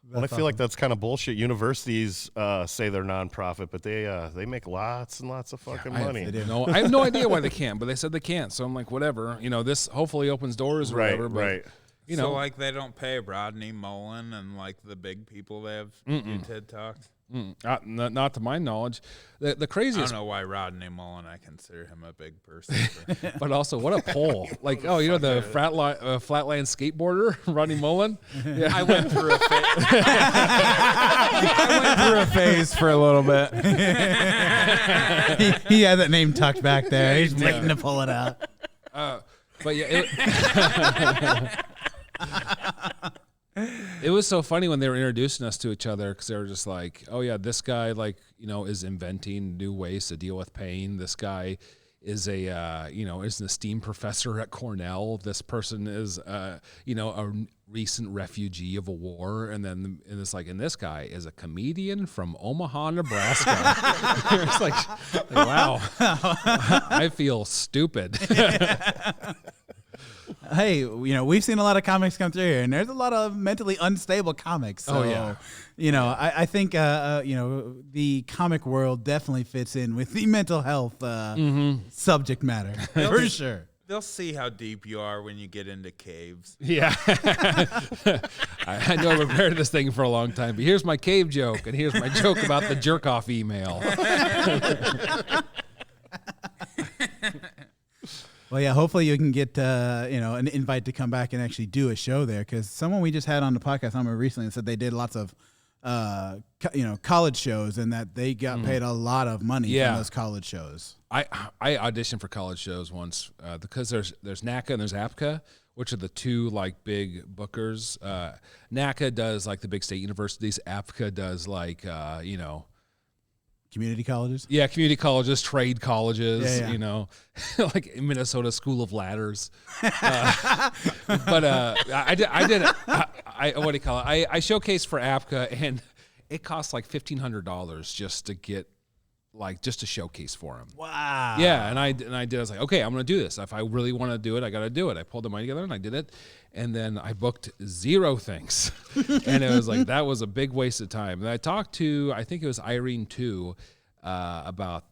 Speaker 1: Well, I feel like that's kind of bullshit. Universities say they're nonprofit, but they make lots and lots of fucking money.
Speaker 5: I have no idea why they can't, but they said they can't. So I'm like, whatever. This hopefully opens doors or whatever. But,
Speaker 1: right.
Speaker 4: So they don't pay Rodney Mullen and the big people they have do TED Talks?
Speaker 5: Not to my knowledge. The
Speaker 4: I
Speaker 5: craziest.
Speaker 4: don't know why Rodney Mullen, I consider him a big person.
Speaker 5: But also, what a poll. The flatland skateboarder, Rodney Mullen? Yeah.
Speaker 4: I went through a phase for a little bit.
Speaker 2: he had that name tucked back there. He's waiting to pull it out.
Speaker 5: But yeah, it was so funny when they were introducing us to each other because they were just like, oh yeah, this guy is inventing new ways to deal with pain. This guy is is an esteemed professor at Cornell. This person is a recent refugee of a war, and it's like, and this guy is a comedian from Omaha, Nebraska. It's like, wow, I feel stupid.
Speaker 2: Hey, we've seen a lot of comics come through here, and there's a lot of mentally unstable comics. So, I think the comic world definitely fits in with the mental health subject matter for sure.
Speaker 4: They'll see how deep you are when you get into caves.
Speaker 5: Yeah. I know I prepared this thing for a long time, but here's my cave joke, and here's my joke about the jerk-off email.
Speaker 2: Well, yeah, hopefully you can get an invite to come back and actually do a show there, because someone we just had on the podcast, I remember recently, said they did lots of college shows and that they got paid a lot of money from those college shows.
Speaker 5: I auditioned for college shows once because there's NACA and there's APCA, which are the two big bookers. NACA does the big state universities. APCA does
Speaker 2: community colleges.
Speaker 5: Yeah, community colleges, trade colleges.
Speaker 2: Yeah.
Speaker 5: Like Minnesota School of Ladders. But I did what do you call it? I showcased for APCA, and it cost $1,500 just to get like just a showcase for him.
Speaker 2: Wow.
Speaker 5: Yeah, and I did. I was like, okay, I'm gonna do this. If I really want to do it, I gotta do it. I pulled the money together and I did it, and then I booked 0 things, and it was like that was a big waste of time. And I talked to, I think it was Irene too, about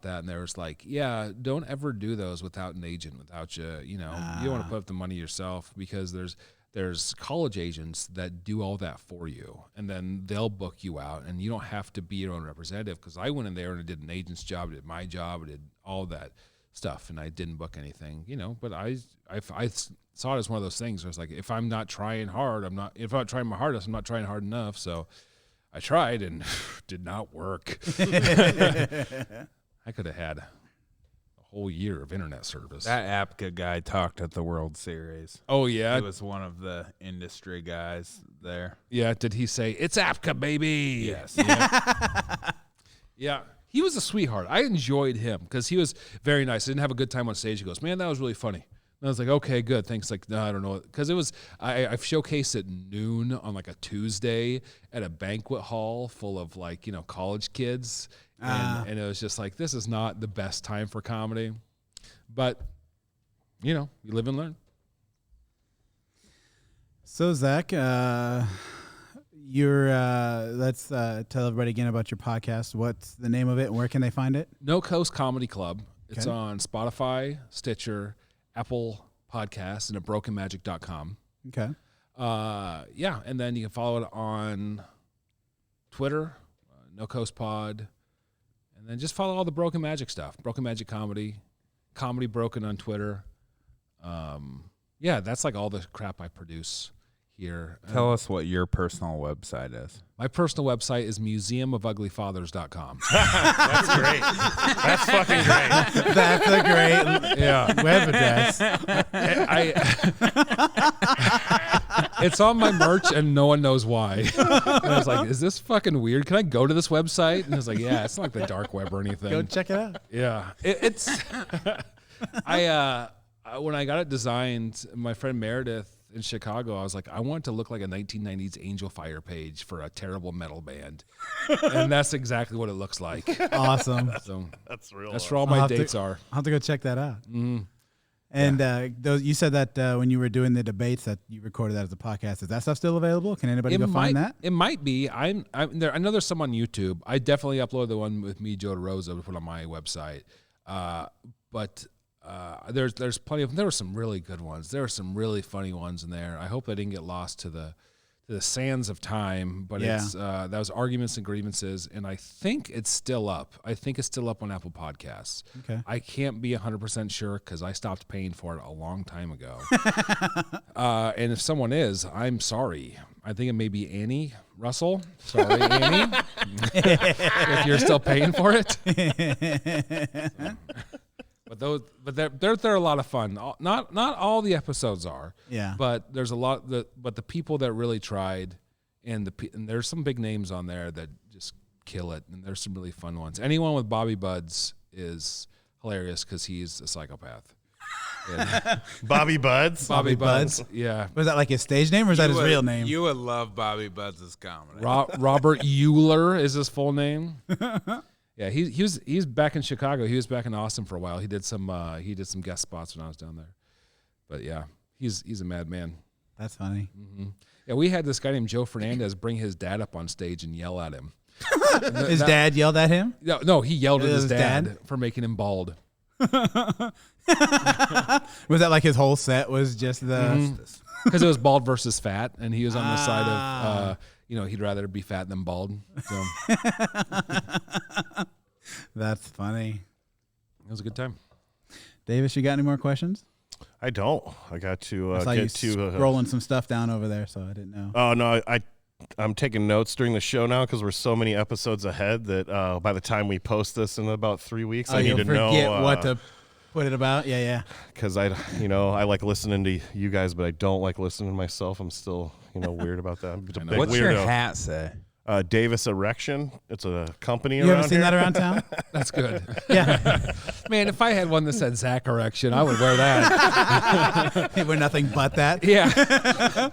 Speaker 5: that, and there was like, yeah, don't ever do those without an agent, without you don't want to put up the money yourself, because there's college agents that do all that for you, and then they'll book you out, and you don't have to be your own representative. Because I went in there and I did an agent's job, I did my job, I did all that stuff, and I didn't book anything, But I saw it as one of those things where it's like, if I'm not trying hard, if I'm not trying my hardest, I'm not trying hard enough. So I tried and did not work. I could have had a whole year of internet service.
Speaker 4: That APCA guy talked at the World Series.
Speaker 5: Oh, yeah?
Speaker 4: He was one of the industry guys there.
Speaker 5: Yeah, did he say, it's APCA, baby?
Speaker 4: Yes.
Speaker 5: Yeah, he was a sweetheart. I enjoyed him because he was very nice. I didn't have a good time on stage. He goes, man, that was really funny. And I was like, okay, good. Thanks. Like, no, I don't know. Because it was, I've showcased at noon on like a Tuesday at a banquet hall full of like, college kids. And it was just like, this is not the best time for comedy. But, you live and learn.
Speaker 2: So, Zach, let's tell everybody again about your podcast. What's the name of it and where can they find it?
Speaker 5: No Coast Comedy Club. It's
Speaker 2: Okay.
Speaker 5: on Spotify, Stitcher, Apple Podcasts, and at brokenmagic.com.
Speaker 2: Okay.
Speaker 5: And then you can follow it on Twitter, No Coast Pod, and then just follow all the Broken Magic stuff. Broken Magic Comedy, Comedy Broken on Twitter. That's like all the crap I produce here.
Speaker 4: Tell us what your personal website is.
Speaker 5: My personal website is museumofuglyfathers.com.
Speaker 1: That's great. That's fucking great.
Speaker 2: That's a great
Speaker 5: Yeah.
Speaker 2: web address.
Speaker 5: It's on my merch and no one knows why. And I was like, is this fucking weird? Can I go to this website? And I was like, yeah, it's not like the dark web or anything.
Speaker 2: Go check it out.
Speaker 5: Yeah, it's. When I got it designed, my friend Meredith in Chicago, I was like, I want it to look like a 1990s Angel Fire page for a terrible metal band, and that's exactly what it looks like.
Speaker 2: Awesome.
Speaker 5: So
Speaker 1: That's real.
Speaker 5: that's where all
Speaker 2: I'll
Speaker 5: my
Speaker 2: have to-
Speaker 5: dates are.
Speaker 2: I'll have to go check that out.
Speaker 5: Mm.
Speaker 2: And you said that when you were doing the debates that you recorded that as a podcast. Is that stuff still available? Can anybody go find that?
Speaker 5: It might be. I know there's some on YouTube. I definitely uploaded the one with me, Joe DeRosa, to put on my website. But there's plenty of. There were some really good ones. There were some really funny ones in there. I hope they didn't get lost to the sands of time. But
Speaker 2: Yeah.
Speaker 5: it's that was Arguments and Grievances, and I think it's still up. I think it's still up on Apple Podcasts.
Speaker 2: Okay.
Speaker 5: I can't be 100% sure because I stopped paying for it a long time ago. And if someone is, I'm sorry. I think it may be Annie Russell. Sorry, Annie. If you're still paying for it. But they're a lot of fun. Not all the episodes are.
Speaker 2: Yeah.
Speaker 5: But there's a lot. But the people that really tried, and there's some big names on there that just kill it. And there's some really fun ones. Anyone with Bobby Buds is hilarious because he's a psychopath. And
Speaker 1: Bobby Buds.
Speaker 5: Bobby
Speaker 2: Buds?
Speaker 5: Buds. Yeah.
Speaker 2: Was that like his stage name or is that his real name?
Speaker 4: You would love Bobby Buds' comedy.
Speaker 5: Robert Euler is his full name. Yeah, he's back in Chicago. He was back in Austin for a while. He did some guest spots when I was down there. But yeah, he's a madman.
Speaker 2: That's funny.
Speaker 5: Mm-hmm. Yeah, we had this guy named Joe Fernandez bring his dad up on stage and yell at him.
Speaker 2: His dad yelled at him?
Speaker 5: No, he yelled at his
Speaker 2: His
Speaker 5: dad
Speaker 2: dad?
Speaker 5: for making him bald.
Speaker 2: Was that like his whole set was just the...
Speaker 5: Because it was bald versus fat, and he was on the side of, he'd rather be fat than bald. So
Speaker 2: That's funny.
Speaker 5: it was a good time.
Speaker 2: Davis, you got any more questions?
Speaker 1: I don't. I got to
Speaker 2: I saw you
Speaker 1: get to
Speaker 2: scrolling some stuff down over there, so I didn't know.
Speaker 1: Oh no, I'm taking notes during the show now because we're so many episodes ahead that by the time we post this in about 3 weeks, I need
Speaker 2: you'll
Speaker 1: to
Speaker 2: forget
Speaker 1: know
Speaker 2: what to put it about? Yeah.
Speaker 1: because I like listening to you guys, but I don't like listening to myself. I'm still weird about that. I'm a big
Speaker 4: What's
Speaker 1: weirdo.
Speaker 4: your hat say?
Speaker 1: Davis Erection. It's a company
Speaker 2: You
Speaker 1: around
Speaker 2: haven't seen
Speaker 1: here.
Speaker 2: that around town?
Speaker 5: That's good.
Speaker 2: Yeah.
Speaker 5: Man, if I had one that said Zach Erection, I would wear that.
Speaker 2: We're nothing but that.
Speaker 5: Yeah. I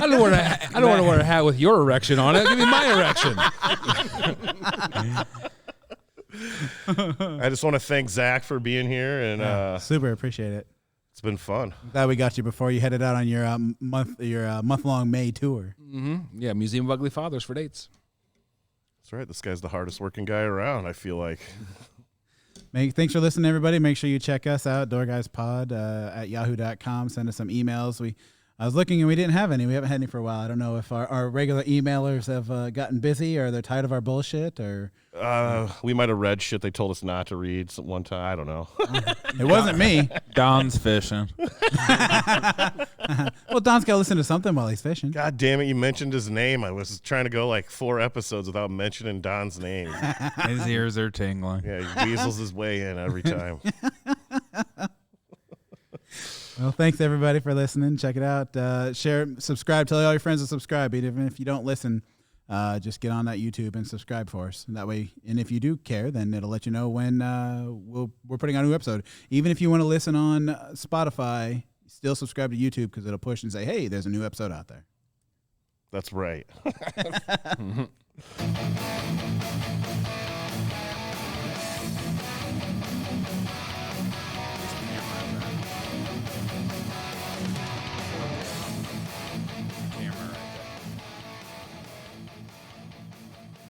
Speaker 5: don't want to wear a hat with your erection on it. Give me my erection.
Speaker 1: I just want to thank Zach for being here, and
Speaker 2: Super appreciate it.
Speaker 1: it's been fun.
Speaker 2: Glad we got you before you headed out on your month-long May tour.
Speaker 5: Yeah, Museum of Ugly Fathers for dates.
Speaker 1: That's right. This guy's the hardest working guy around, I feel like.
Speaker 2: Thanks for listening, everybody. Make sure you check us out, DoorGuysPod at yahoo.com. Send us some emails. I was looking and we didn't have any. We haven't had any for a while. I don't know if our regular emailers have gotten busy or they're tired of our bullshit or.
Speaker 1: We might have read shit they told us not to read one time. I don't know.
Speaker 2: It wasn't me.
Speaker 4: Don's fishing.
Speaker 2: Well, Don's got to listen to something while he's fishing.
Speaker 1: God damn it, you mentioned his name. I was trying to go like 4 episodes without mentioning Don's name.
Speaker 4: His ears are tingling.
Speaker 1: Yeah, he weasels his way in every time.
Speaker 2: Well, thanks everybody for listening. Check it out. Share, subscribe. Tell all your friends to subscribe. Even if you don't listen, just get on that YouTube and subscribe for us. And that way, and if you do care, then it'll let you know when we're putting out a new episode. Even if you want to listen on Spotify, still subscribe to YouTube because it'll push and say, "Hey, there's a new episode out there."
Speaker 1: That's right.